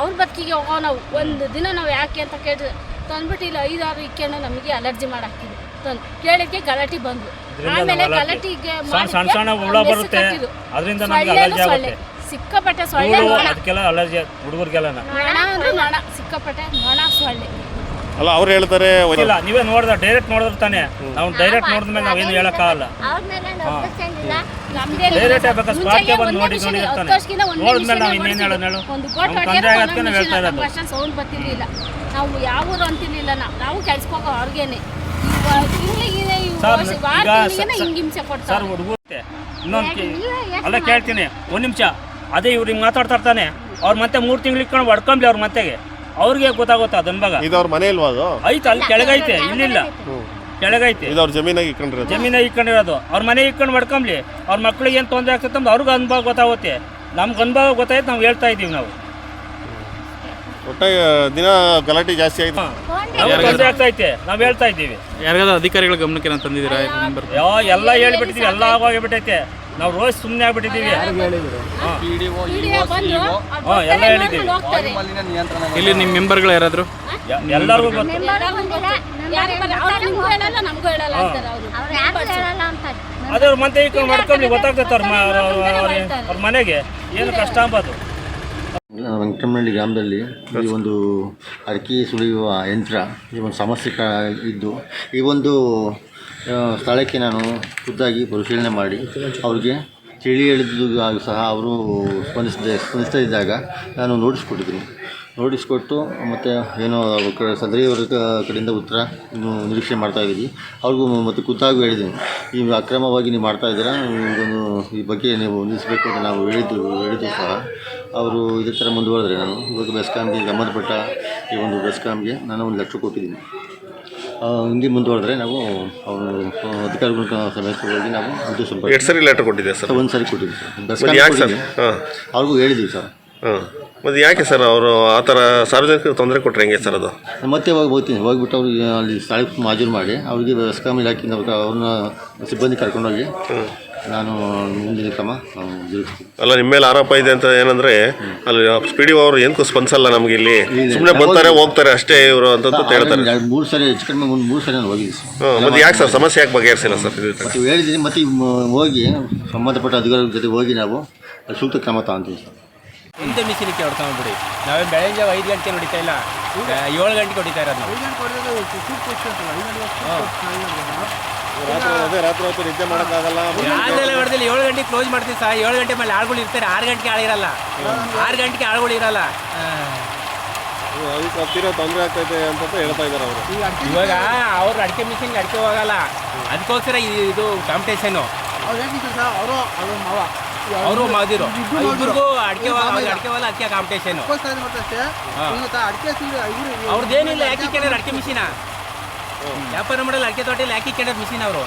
ಅವ್ರ ಬದುಕಿಗೆ ಹೋಗೋ ನಾವು ಒಂದು ದಿನ ನಾವು ಯಾಕೆ ಅಂತ ಕೇಳಿದ್ರೆ ತಂದ್ಬಿಟ್ಟು ಇಲ್ಲ 5-6 ಇಕ್ಕೊಂಡು ನಮಗೆ ಅಲರ್ಜಿ ಮಾಡಾಕ್ತಿದ್ರು. ತಂದು ಕೇಳಿಕ್ಕೆ ಗಲಾಟೆ ಬಂದ್ವು. ಆಮೇಲೆ ಗಲಾಟಿಗೆ ಸಿಕ್ಕಾಪಟ್ಟೆ ಸೊಳ್ಳೆ, ಹುಡುಗರಿಗೆಲ್ಲ ಸಿಕ್ಕಾಪಟ್ಟೆ ನೊಣ ಸೊಳ್ಳೆ. ಅಲ್ಲ, ಅವ್ರು ಹೇಳ್ತಾರೆ ನೀವೇ ನೋಡಿದ್ರೆ ಡೈರೆಕ್ಟ್ ನೋಡಿದ್ರೆ ತಾನೆ. ನಾವು ಡೈರೆಕ್ಟ್ ನೋಡಿದ್ಮೇಲೆ ನಾವೇನು ಹೇಳಕ್ಕಾಗಲ್ಲ. ಡೈರೆಕ್ಟ್ ಆಗ್ಬೇಕು. ಸ್ಪಾಟ್ಗೆ ಬಂದು ನೋಡಿದ್ರೆ ನೋಡಿದ್ಮೇಲೆ ನಾವು ಇನ್ನೇನು ಹೇಳೋದು? ಸೌಂಡ್ ಬರ್ತಿರ್ಲಿಲ್ಲ. ನಾವು ಯಾವ ಊರು ಅಂತಿರ್ಲಿಲ್ಲ. ನಾವು ಕೆಲ್ಸಕ್ಕೆ ಅವ್ರಿಗೇನೆ ಹಿಂಸೆ ಕೊಡ್ತಾರೆ ಸರ್. ಹುಡುಗತ್ತೆ ಇನ್ನೊಂದು ಅಲ್ಲ ಕೇಳ್ತೀನಿ, 1 ನಿಮಿಷ. ಅದೇ ಇವ್ರಿಗೆ ಮಾತಾಡ್ತಾ ಇರ್ತಾನೆ. ಅವ್ರು ಮತ್ತೆ 3 ತಿಂಗಳು ಇಟ್ಕೊಂಡು ಹೊಡ್ಕೊಂಬ್ಲಿ ಅವ್ರ ಮತ್ತೆಗೆ. ಅವ್ರಿಗೆ ಗೊತ್ತಾಗುತ್ತೆ ಅದನ್ನ ಭಾಗ. ಇದು ಅವ್ರ ಮನೆ ಇಲ್ವಾ? ಅದು ಐತೆ, ಅಲ್ಲಿ ಕೆಳಗೈತೆ. ಇಲ್ಲಿಲ್ಲ, ಕೆಳಗೈತೆ. ಇದು ಅವ್ರ ಜಮೀನಾಗಿ ಇಟ್ಕೊಂಡಿರೋದು. ಜಮೀನಾಗಿ ಇಟ್ಕೊಂಡಿರೋದು. ಅವ್ರ ಮನೆ ಇಟ್ಕೊಂಡು ಹೊಡ್ಕೊಂಬ್ಲಿ. ಅವ್ರ ಮಕ್ಳಿಗೆ ಏನು ತೊಂದರೆ ಆಗ್ತದೆ ಅಂತ ಅವ್ರಿಗೂ ಅನುಭವ ಗೊತ್ತಾಗುತ್ತೆ. ನಮ್ಗೆ ಅನುಭವ ಗೊತ್ತಾಯ್ತು, ನಾವು ಹೇಳ್ತಾ ಇದ್ದೀವಿ. ನಾವು ಒಟ್ಟಾಗಿ ದಿನ ಗಲಾಟೆ ಜಾಸ್ತಿ ಆಯ್ತು, ತೊಂದರೆ ಆಗ್ತೈತೆ, ನಾವು ಹೇಳ್ತಾ ಇದ್ದೀವಿ. ಯಾರಿಗಾದ್ರೂ ಅಧಿಕಾರಿಗಳ ಗಮನಕ್ಕೆ ನಾನು ತಂದಿದ್ದೀರಾ? ಎಲ್ಲ ಹೇಳ್ಬಿಟ್ಟಿದ್ದೀವಿ, ಎಲ್ಲ ಆಗೋಗಿಬಿಟ್ಟೈತೆ. ನಾವು ರೋಜ್ ಸುಮ್ಮನೆ ಆಗ್ಬಿಟ್ಟಿದ್ದೀವಿ. ಎಲ್ಲ ಹೇಳಿದ್ದೀವಿ. ಇಲ್ಲಿ ನಿಮ್ಮ ಮೆಂಬರ್ಗಳು ಯಾರಾದರೂ? ಎಲ್ಲರಿಗೂ ಗೊತ್ತು. ಅದೇ ಅವ್ರ ಮತ್ತೆ ಈಗ ಮಾಡ್ಕೊಂಡು ಗೊತ್ತಾಗ್ತೈತೆ ಅವ್ರ ಮನೆಗೆ ಏನು ಕಷ್ಟ ಅಂಬೋದು. ವೆಂಕಟರಮಣಹಳ್ಳಿ ಗ್ರಾಮದಲ್ಲಿ ಈ ಒಂದು ಅಡಿಕೆ ಸುಲಿಯುವ ಯಂತ್ರ ಈ ಒಂದು ಸಮಸ್ಯೆ ಇದ್ದು ಈ ಒಂದು ಸ್ಥಳಕ್ಕೆ ನಾನು ಖುದ್ದಾಗಿ ಪರಿಶೀಲನೆ ಮಾಡಿ ಅವ್ರಿಗೆ ತಿಳಿ ಹೇಳಿದ್ದು ಸಹ ಅವರು ಸ್ಪಂದಿಸ್ತಾ ಇದ್ದಾಗ ನಾನು ನೋಟಿಸ್ ಕೊಟ್ಟಿದ್ದೀನಿ. ನೋಟಿಸ್ ಕೊಟ್ಟು ಮತ್ತು ಏನೋ ಸದರಿಯವರ ಕಡೆಯಿಂದ ಉತ್ತರ ನಿರೀಕ್ಷೆ ಮಾಡ್ತಾಯಿದ್ದೀನಿ. ಅವ್ರಿಗೂ ಮತ್ತು ಖುದ್ದಾಗಿ ಹೇಳಿದ್ದೀನಿ, ಈ ಅಕ್ರಮವಾಗಿ ನೀವು ಮಾಡ್ತಾಯಿದ್ದೀರಾ, ಇದನ್ನು ಈ ಬಗ್ಗೆ ನೀವು ನಿಲ್ಲಿಸಬೇಕು ಅಂತ ನಾವು ಹೇಳಿದ್ದು ಸಹ ಅವರು ಇದೇ ಥರ ಮುಂದುವರೆದ್ರೆ ನಾನು ಇವಾಗ ಬೆಸ್ಕಾಮ್ಗೆ ಸಂಬಂಧಪಟ್ಟ ಈ ಒಂದು ಬೆಸ್ಕಾಮ್ಗೆ ನಾನು 1 ಲಕ್ಷ ಕೊಟ್ಟಿದ್ದೀನಿ. ಹಿಂಗೆ ಮುಂದುವರೆದ್ರೆ ನಾವು ಅವರು ಅಧಿಕಾರಿಗಳ ಸಮೇತ ಹೋಗಿ ನಾವು ಇದು ಸ್ವಲ್ಪ 2 ಸರಿ ಲೆಟರ್ ಕೊಟ್ಟಿದ್ದೆ ಸರ್. 1 ಸರಿ ಕೊಟ್ಟಿದ್ದೀವಿ ಸರ್. ಅವ್ರಿಗೂ ಹೇಳಿದ್ದೀವಿ ಸರ್. ಮತ್ತು ಯಾಕೆ ಸರ್ ಅವರು ಆ ಥರ ಸಾರ್ವಜನಿಕರಿಗೆ ತೊಂದರೆ ಕೊಟ್ಟರೆ ಹೆಂಗೆ ಸರ್ ಅದು? ಮತ್ತೆ ಹೋಗ್ಬಿಟ್ಟು ಅವರು ಅಲ್ಲಿ ಸ್ಥಳಕ್ಕೆ ಹಾಜರು ಮಾಡಿ ಅವರಿಗೆ ಬೆಸ್ಕಾಂ ಇಲಾಖೆಯಿಂದ ಅವ್ರನ್ನ ಸಿಬ್ಬಂದಿ ಕರ್ಕೊಂಡೋಗಿ ನಾನು ಮುಂದಿನ ಕ್ರಮ ಜರುಗಿಸ್ತೀನಿ. ಅಲ್ಲ, ನಿಮ್ಮ ಮೇಲೆ ಆರೋಪ ಇದೆ ಅಂತ ಏನಂದರೆ ಅಲ್ಲಿ ಸ್ಪೀಡಿ ಅವರು ಏನಕ್ಕೂ ಸ್ಪಂದಿಸಲ್ಲ, ನಮಗೆ ಇಲ್ಲಿ ಸುಮ್ಮನೆ ಬರ್ತಾರೆ ಹೋಗ್ತಾರೆ ಅಷ್ಟೇ ಇವರು ಅಂತಂದು ಹೇಳ್ತಾರೆ. 3 ಸರಿ ಹೆಚ್ಚು ಕಡಿಮೆ 3 ಸರಿ ನಾನು ಹೋಗಿದ್ದೀನಿ ಸರ್. ಮತ್ತು ಯಾಕೆ ಸರ್ ಸಮಸ್ಯೆ ಯಾಕೆ ಬಗೆಹರಿಸಿಲ್ಲ ಸರ್? ಮತ್ತು ಹೇಳಿದ್ದೀನಿ, ಮತ್ತು ಹೋಗಿ ಸಂಬಂಧಪಟ್ಟ ಅಧಿಕಾರಿಗಳ ಜೊತೆ ಹೋಗಿ ನಾವು ಸೂಕ್ತ ಕ್ರಮ ತಗೊಂತೀವಿ ಸರ್. ಮುಂದೆ ಮಿಷಿನಿಗೆ ಹೊಡ್ಕೊಂಡ್ಬಿಡಿ. ನಾವೇ ಬೆಳಗ್ಗೆ 5 ಗಂಟೆಗೆ ಹೊಡಿತಾ ಇಲ್ಲ, 7 ಗಂಟೆಗೆ ಹೊಡಿತಾ ಇರೋದು ನಾವು. ರಾತ್ರಿ ನಿದ್ದೆ ಮಾಡೋಕ್ಕಾಗಲ್ಲ. ಅದೆಲ್ಲ ಹೊಡೆದಿಲ್ಲ, 7 ಗಂಟೆಗೆ ಕ್ಲೋಸ್ ಮಾಡ್ತೀವಿ ಸರ್. 7 ಗಂಟೆ ಮೇಲೆ ಆಳುಗಳು ಇರ್ತಾರೆ, 6 ಗಂಟೆಗೆ ಆಳಿರಲ್ಲ. 6 ಗಂಟೆಗೆ ಆಳುಗಳು ಇರಲ್ಲ. ಅದಕ್ಕೆ ಹತ್ತಿರ ತೊಂದರೆ ಆಗ್ತೈತೆ ಅಂತ ಹೇಳ್ತಾ ಇದ್ದಾರೆ ಅವರು. ಇವಾಗ ಅವ್ರು ಅಡಿಕೆ ಮಿಷಿನ್ಗೆ ಅಡಿಕೆ ಹೋಗಲ್ಲ, ಅದಕ್ಕೋಸ್ಕರ ಇದು ಕಾಂಪಿಟೇಷನು. ಅವರು ಮಾದಿರು ಇಬ್ಬರಿಗೂ ಅಡಿಕೆ ಹೊಲ ಅದಕ್ಕೆ ಕಾಂಪಿಟೇಷನು. ಅವ್ರದ್ದೇನಿಲ್ಲ, ಯಾಕೆ ಕೇಳಿದ್ರೆ ಅಡಿಕೆ ಮಿಷಿನ ವ್ಯಾಪಾರ ಮಾಡಲ್ಲ. ಅಡಿಕೆ ತೋಟದಲ್ಲಿ ಯಾಕೆ ಕೇಳಿದ್ರೆ ಮಿಷಿನ್ ಅವರು.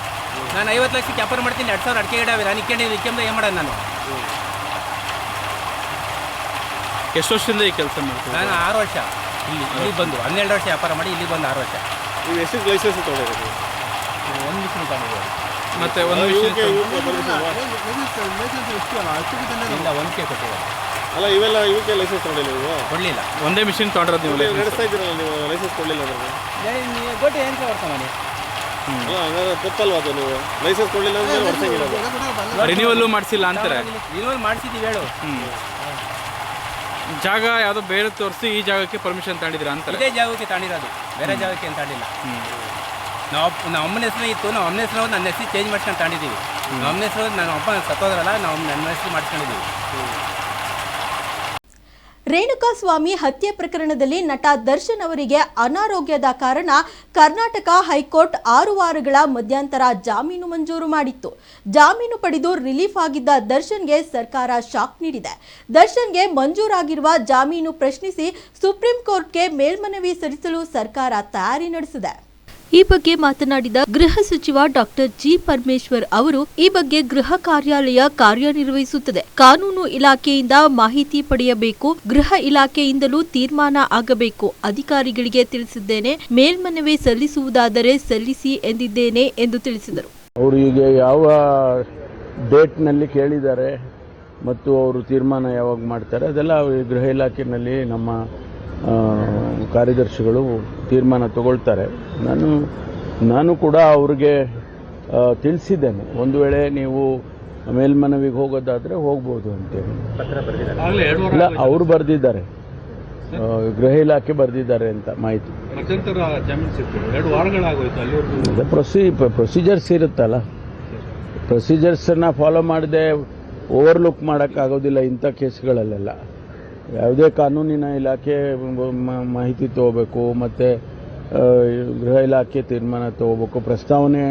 ನಾನು 50 ಲಕ್ಷಕ್ಕೆ ವ್ಯಾಪಾರ ಮಾಡ್ತೀನಿ, 2,000 ಅಡಿಕೆ ಗಿಡವೆ. ನಾನು ಇಕ್ಕೆಂದ್ರೆ ಏನು ಮಾಡೋದು ನಾನು? ಎಷ್ಟು ವರ್ಷದಿಂದ ಈ ಕೆಲಸ ಮಾಡ್ತೀನಿ? ನಾನು 6 ವರ್ಷ ಇಲ್ಲಿ ಬಂದು 12 ವರ್ಷ ವ್ಯಾಪಾರ ಮಾಡಿ ಇಲ್ಲಿ ಬಂದು 6 ವರ್ಷ. ನೀವು ಎಷ್ಟು ಲೈಸೆನ್ಸ್ ತೊಗೊಂಡಿರೋದು? 1 ಮಿಷಿನ್ ತಗೊಂಡಿದ್ದೀವಿ. ಮತ್ತೆ ಒಂದು ವಿಷಯ ಇಲ್ಲ, 1K ಕೊಟ್ಟಿದ್ದಾರೆ. ಅಲ್ಲ, ಇವೆಲ್ಲ ಇವಕ್ಕೆ ಲೈಸೆನ್ಸ್ ತೊಗೊಂಡಿಲ್ಲ ನೀವು? ಕೊಡಲಿಲ್ಲ. ಒಂದೇ ಮಿಷಿನ್ ತೊಗೊಂಡಿರೋದು ನೀವು? ನಡೆಸ್ತಾ ಇದ್ದೀರಲ್ಲ ನೀವು, ಲೈಸೆನ್ಸ್ ಕೊಡಲಿಲ್ಲ ಅಂದ್ರೆ ಗೊಟ್ಟೆ ಏನು ವರ್ತ ಮಾಡಿ. ಅಲ್ಲ, ಹಂಗಾದ್ರೆ ತಪ್ಪಲ್ವಾ ಅದು? ನೀವು ಲೈಸೆನ್ಸ್ ಕೊಡಲಿಲ್ಲ ಅಂದ್ರೆ ಹೊಡ್ಸಂಗಿಲ್ಲ. ರಿನ್ಯೂವಲ್ಲು ಮಾಡಿಸಿಲ್ಲ ಅಂತಾರೆ. ರಿನ್ಯೂವಲ್ ಮಾಡಿಸಿದ್ದೀವಿ ಹೇಳು. ಜಾಗ ಯಾವುದೋ ಬೇರೆ ತೋರಿಸಿ ಈ ಜಾಗಕ್ಕೆ ಪರ್ಮಿಷನ್ ತಗೊಂಡಿದ್ದೀರಾ ಅಂತಾರೆ. ಇದೇ ಜಾಗಕ್ಕೆ ತಗೊಂಡಿರೋದು, ಬೇರೆ ಜಾಗಕ್ಕೆ ಏನು ತಗೊಂಡಿಲ್ಲ. ನಾವು ಅಮ್ಮನ ಹೆಸರು ಇತ್ತು, ನಾವು ಅಮ್ಮನ ಹೆಸರು ನನ್ನ ಹೆಸರು ಚೇಂಜ್ ಮಾಡ್ಕೊಂಡು ತಗೊಂಡಿದ್ದೀವಿ. ನಮ್ಮ ಅಮ್ಮನ ಹೆಸರು ನನ್ನ ಅಪ್ಪ ಸತ್ತೋದ್ರಲ್ಲ, ನಾವು ನನ್ನ ಹೆಸರು ಮಾಡ್ಕೊಂಡಿದ್ದೀವಿ. ರೇಣುಕಾಸ್ವಾಮಿ ಹತ್ಯೆ ಪ್ರಕರಣದಲ್ಲಿ ನಟ ದರ್ಶನ್ ಅವರಿಗೆ ಅನಾರೋಗ್ಯದ ಕಾರಣ ಕರ್ನಾಟಕ ಹೈಕೋರ್ಟ್ 6 ವಾರಗಳ ಮಧ್ಯಂತರ ಜಾಮೀನು ಮಂಜೂರು ಮಾಡಿತ್ತು. ಜಾಮೀನು ಪಡೆದು ರಿಲೀಫ್ ಆಗಿದ್ದ ದರ್ಶನ್ಗೆ ಸರ್ಕಾರ ಶಾಕ್ ನೀಡಿದೆ. ದರ್ಶನ್ಗೆ ಮಂಜೂರಾಗಿರುವ ಜಾಮೀನು ಪ್ರಶ್ನಿಸಿ ಸುಪ್ರೀಂ ಕೋರ್ಟ್ಗೆ ಮೇಲ್ಮನವಿ ಸಲ್ಲಿಸಲು ಸರ್ಕಾರ ತಯಾರಿ ನಡೆಸಿದೆ. ಈ ಬಗ್ಗೆ ಮಾತನಾಡಿದ ಗೃಹ ಸಚಿವ ಡಾಕ್ಟರ್ ಜಿ ಪರಮೇಶ್ವರ್ ಅವರು, ಈ ಬಗ್ಗೆ ಗೃಹ ಕಾರ್ಯಾಲಯ ಕಾರ್ಯನಿರ್ವಹಿಸುತ್ತದೆ. ಕಾನೂನು ಇಲಾಖೆಯಿಂದ ಮಾಹಿತಿ ಪಡೆಯಬೇಕು, ಗೃಹ ಇಲಾಖೆಯಿಂದಲೂ ತೀರ್ಮಾನ ಆಗಬೇಕು. ಅಧಿಕಾರಿಗಳಿಗೆ ತಿಳಿಸಿದ್ದೇನೆ, ಮೇಲ್ಮನವಿ ಸಲ್ಲಿಸುವುದಾದರೆ ಸಲ್ಲಿಸಿ ಎಂದಿದ್ದೇನೆ ಎಂದು ತಿಳಿಸಿದರು. ಅವರು ಈಗ ಯಾವ ಡೇಟ್ನಲ್ಲಿ ಕೇಳಿದ್ದಾರೆ ಮತ್ತು ಅವರು ತೀರ್ಮಾನ ಯಾವಾಗ ಮಾಡ್ತಾರೆ ಅದೆಲ್ಲ ಗೃಹ ಇಲಾಖೆಯಲ್ಲಿ ನಮ್ಮ ಕಾರ್ಯದರ್ಶಿಗಳು ತೀರ್ಮಾನ ತಗೊಳ್ತಾರೆ. ನಾನು ಕೂಡ ಅವ್ರಿಗೆ ತಿಳಿಸಿದ್ದೇನೆ, ಒಂದು ವೇಳೆ ನೀವು ಮೇಲ್ಮನವಿಗೆ ಹೋಗೋದಾದರೆ ಹೋಗ್ಬೋದು ಅಂತೇಳಿ. ಇಲ್ಲ, ಅವರು ಬರೆದಿದ್ದಾರೆ, ಗೃಹ ಇಲಾಖೆ ಬರೆದಿದ್ದಾರೆ ಅಂತ ಮಾಹಿತಿ. ಪ್ರೊಸೀಜರ್ಸ್ ಇರುತ್ತಲ್ಲ, ಪ್ರೊಸೀಜರ್ಸನ್ನು ಫಾಲೋ ಮಾಡದೆ ಓವರ್ಲುಕ್ ಮಾಡೋಕ್ಕಾಗೋದಿಲ್ಲ ಇಂಥ ಕೇಸ್ಗಳಲ್ಲೆಲ್ಲ. ಯಾವುದೇ ಕಾನೂನಿನ ಇಲಾಖೆ ಮಾಹಿತಿ ತಗೋಬೇಕು, ಮತ್ತು ಗೃಹ ಇಲಾಖೆ ತೀರ್ಮಾನ ತಗೋಬೇಕು. ಪ್ರಸ್ತಾವನೆ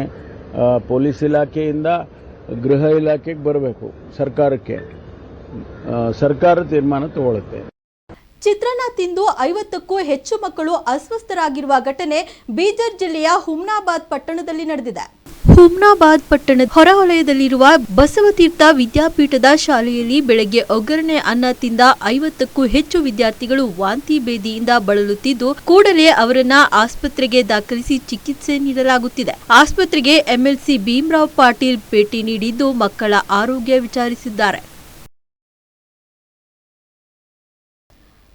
ಪೊಲೀಸ್ ಇಲಾಖೆಯಿಂದ ಗೃಹ ಇಲಾಖೆಗೆ ಬರಬೇಕು, ಸರ್ಕಾರಕ್ಕೆ. ಸರ್ಕಾರ ತೀರ್ಮಾನ ತಗೊಳ್ಳುತ್ತೆ. ಚಿತ್ರಾನ್ನ ತಿಂದು 50ಕ್ಕೂ ಹೆಚ್ಚು ಮಕ್ಕಳು ಅಸ್ವಸ್ಥರಾಗಿರುವ ಘಟನೆ ಬೀದರ್ ಜಿಲ್ಲೆಯ ಹುಮ್ನಾಬಾದ್ ಪಟ್ಟಣದಲ್ಲಿ ನಡೆದಿದೆ. ಹುಮ್ನಾಬಾದ್ ಪಟ್ಟಣದ ಹೊರವಲಯದಲ್ಲಿರುವ ಬಸವತೀರ್ಥ ವಿದ್ಯಾಪೀಠದ ಶಾಲೆಯಲ್ಲಿ ಬೆಳಗ್ಗೆ ಒಗ್ಗರಣೆ ಅನ್ನ ತಿಂದ 50ಕ್ಕೂ ಹೆಚ್ಚು ವಿದ್ಯಾರ್ಥಿಗಳು ವಾಂತಿ ಭೇದಿಯಿಂದ ಬಳಲುತ್ತಿದ್ದು ಕೂಡಲೇ ಅವರನ್ನ ಆಸ್ಪತ್ರೆಗೆ ದಾಖಲಿಸಿ ಚಿಕಿತ್ಸೆ ನೀಡಲಾಗುತ್ತಿದೆ. ಆಸ್ಪತ್ರೆಗೆ ಎಂಎಲ್ಸಿ ಭೀಮರಾವ್ ಪಾಟೀಲ್ ಭೇಟಿ ನೀಡಿದ್ದು ಮಕ್ಕಳ ಆರೋಗ್ಯ ವಿಚಾರಿಸಿದ್ದಾರೆ.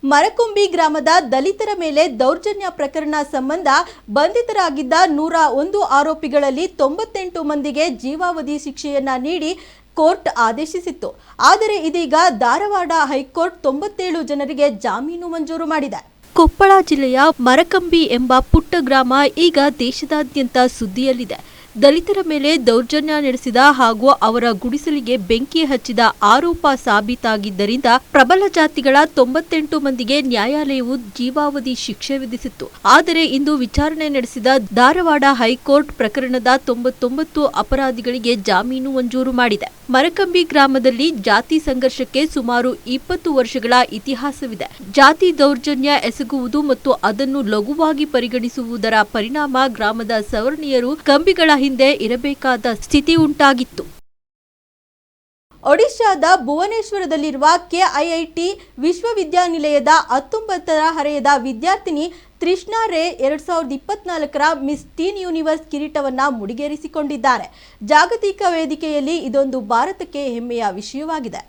ಮರಕುಂಬಿ ಗ್ರಾಮದ ದಲಿತರ ಮೇಲೆ ದೌರ್ಜನ್ಯ ಪ್ರಕರಣ ಸಂಬಂಧ ಬಂಧಿತರಾಗಿದ್ದ 101 ಆರೋಪಿಗಳಲ್ಲಿ 98 ಮಂದಿಗೆ ಜೀವಾವಧಿ ಶಿಕ್ಷೆಯನ್ನ ನೀಡಿ ಕೋರ್ಟ್ ಆದೇಶಿಸಿತ್ತು. ಆದರೆ ಇದೀಗ ಧಾರವಾಡ ಹೈಕೋರ್ಟ್ 97 ಜನರಿಗೆ ಜಾಮೀನು ಮಂಜೂರು ಮಾಡಿದೆ. ಕೊಪ್ಪಳ ಜಿಲ್ಲೆಯ ಮರಕಂಬಿ ಎಂಬ ಪುಟ್ಟ ಗ್ರಾಮ ಈಗ ದೇಶದಾದ್ಯಂತ ಸುದ್ದಿಯಲ್ಲಿದೆ. ದಲಿತರ ಮೇಲೆ ದೌರ್ಜನ್ಯ ನಡೆಸಿದ ಹಾಗೂ ಅವರ ಗುಡಿಸಲಿಗೆ ಬೆಂಕಿ ಹಚ್ಚಿದ ಆರೋಪ ಸಾಬೀತಾಗಿದ್ದರಿಂದ ಪ್ರಬಲ ಜಾತಿಗಳ 98 ಮಂದಿಗೆ ನ್ಯಾಯಾಲಯವು ಜೀವಾವಧಿ ಶಿಕ್ಷೆ ವಿಧಿಸಿತ್ತು. ಆದರೆ ಇಂದು ವಿಚಾರಣೆ ನಡೆಸಿದ ಧಾರವಾಡ ಹೈಕೋರ್ಟ್ ಪ್ರಕರಣದ 99 ಅಪರಾಧಿಗಳಿಗೆ ಜಾಮೀನು ಮಂಜೂರು ಮಾಡಿದೆ. ಮರಕಂಬಿ ಗ್ರಾಮದಲ್ಲಿ ಜಾತಿ ಸಂಘರ್ಷಕ್ಕೆ ಸುಮಾರು 20 ವರ್ಷಗಳ ಇತಿಹಾಸವಿದೆ. ಜಾತಿ ದೌರ್ಜನ್ಯ ಎಸಗುವುದು ಮತ್ತು ಅದನ್ನು ಲಘುವಾಗಿ ಪರಿಗಣಿಸುವುದರ ಪರಿಣಾಮ ಗ್ರಾಮದ ಸವರ್ಣೀಯರು ಕಂಬಿಗಳ ಹಿಂದೆ ಇರಬೇಕಾದ ಸ್ಥಿತಿ ಉಂಟಾಗಿತ್ತು. ಒಡಿಶಾದ ಭುವನೇಶ್ವರದಲ್ಲಿರುವ ಕೆಐಐಟಿ ವಿಶ್ವವಿದ್ಯಾನಿಲಯದ 19ರ ಹರೆಯದ ವಿದ್ಯಾರ್ಥಿನಿ ತೃಷ್ಣಾ ರೇ 2024ರ ಮಿಸ್ ಟೀನ್ ಯೂನಿವರ್ಸ್ ಕಿರೀಟವನ್ನು ಮುಡಿಗೇರಿಸಿಕೊಂಡಿದ್ದಾರೆ. ಜಾಗತಿಕ ವೇದಿಕೆಯಲ್ಲಿ ಇದೊಂದು ಭಾರತಕ್ಕೆ ಹೆಮ್ಮೆಯ ವಿಷಯವಾಗಿದೆ.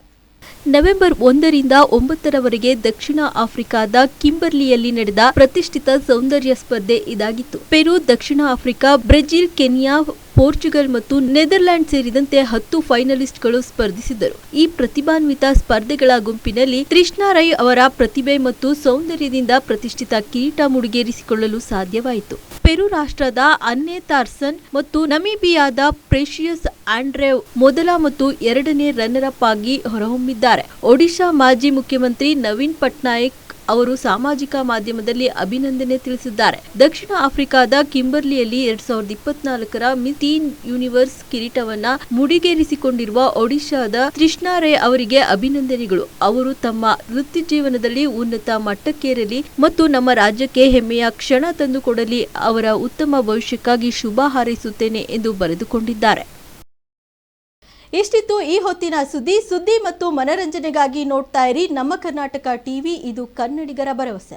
ನವೆಂಬರ್ 1ರಿಂದ 9ರವರೆಗೆ ದಕ್ಷಿಣ ಆಫ್ರಿಕಾದ ಕಿಂಬರ್ಲಿಯಲ್ಲಿ ನಡೆದ ಪ್ರತಿಷ್ಠಿತ ಸೌಂದರ್ಯ ಸ್ಪರ್ಧೆ ಇದಾಗಿತ್ತು. ಪೆರು, ದಕ್ಷಿಣ ಆಫ್ರಿಕಾ, ಬ್ರೆಜಿಲ್, ಕೆನ್ಯಾ, ಪೋರ್ಚುಗಲ್ ಮತ್ತು ನೆದರ್ಲ್ಯಾಂಡ್ ಸೇರಿದಂತೆ 10 ಫೈನಲಿಸ್ಟ್ಗಳು ಸ್ಪರ್ಧಿಸಿದ್ದರು. ಈ ಪ್ರತಿಭಾನ್ವಿತ ಸ್ಪರ್ಧೆಗಳ ಗುಂಪಿನಲ್ಲಿ ತೃಷ್ಣಾ ರೈ ಅವರ ಪ್ರತಿಭೆ ಮತ್ತು ಸೌಂದರ್ಯದಿಂದ ಪ್ರತಿಷ್ಠಿತ ಕಿರೀಟ ಮುಡಿಗೇರಿಸಿಕೊಳ್ಳಲು ಸಾಧ್ಯವಾಯಿತು. ಪೆರು ರಾಷ್ಟ್ರದ ಅನ್ನೆ ತಾರ್ಸನ್ ಮತ್ತು ನಮೀಬಿಯಾದ ಪ್ರೆಷಿಯಸ್ ಆಂಡ್ರೇವ್ ಮೊದಲ ಮತ್ತು 2ನೇ ರನ್ನರ್ ಅಪ್ ಆಗಿ ಹೊರಹೊಮ್ಮಿದ್ದಾರೆ. ಒಡಿಶಾ ಮಾಜಿ ಮುಖ್ಯಮಂತ್ರಿ ನವೀನ್ ಪಟ್ನಾಯಕ್ ಅವರು ಸಾಮಾಜಿಕ ಮಾಧ್ಯಮದಲ್ಲಿ ಅಭಿನಂದನೆ ತಿಳಿಸಿದ್ದಾರೆ. ದಕ್ಷಿಣ ಆಫ್ರಿಕಾದ ಕಿಂಬರ್ಲಿಯಲ್ಲಿ 2024ರ ಮಿಸ್ ಟೀನ್ ಯೂನಿವರ್ಸ್ ಕಿರೀಟವನ್ನ ಮುಡಿಗೇರಿಸಿಕೊಂಡಿರುವ ಒಡಿಶಾದ ತೃಷ್ಣಾ ರೇ ಅವರಿಗೆ ಅಭಿನಂದನೆಗಳು. ಅವರು ತಮ್ಮ ವೃತ್ತಿ ಜೀವನದಲ್ಲಿ ಉನ್ನತ ಮಟ್ಟಕ್ಕೇರಲಿ ಮತ್ತು ನಮ್ಮ ರಾಜ್ಯಕ್ಕೆ ಹೆಮ್ಮೆಯ ಕ್ಷಣ ತಂದುಕೊಡಲಿ. ಅವರ ಉತ್ತಮ ಭವಿಷ್ಯಕ್ಕಾಗಿ ಶುಭ ಹಾರೈಸುತ್ತೇನೆ ಎಂದು ಬರೆದುಕೊಂಡಿದ್ದಾರೆ. ಇಷ್ಟಿತ್ತು ಈ ಹೊತ್ತಿನ ಸುದ್ದಿ ಮತ್ತು ಮನರಂಜನೆಗಾಗಿ ನೋಡ್ತಾ ಇರಿ ನಮ್ಮ ಕರ್ನಾಟಕ ಟಿವಿ. ಇದು ಕನ್ನಡಿಗರ ಭರವಸೆ.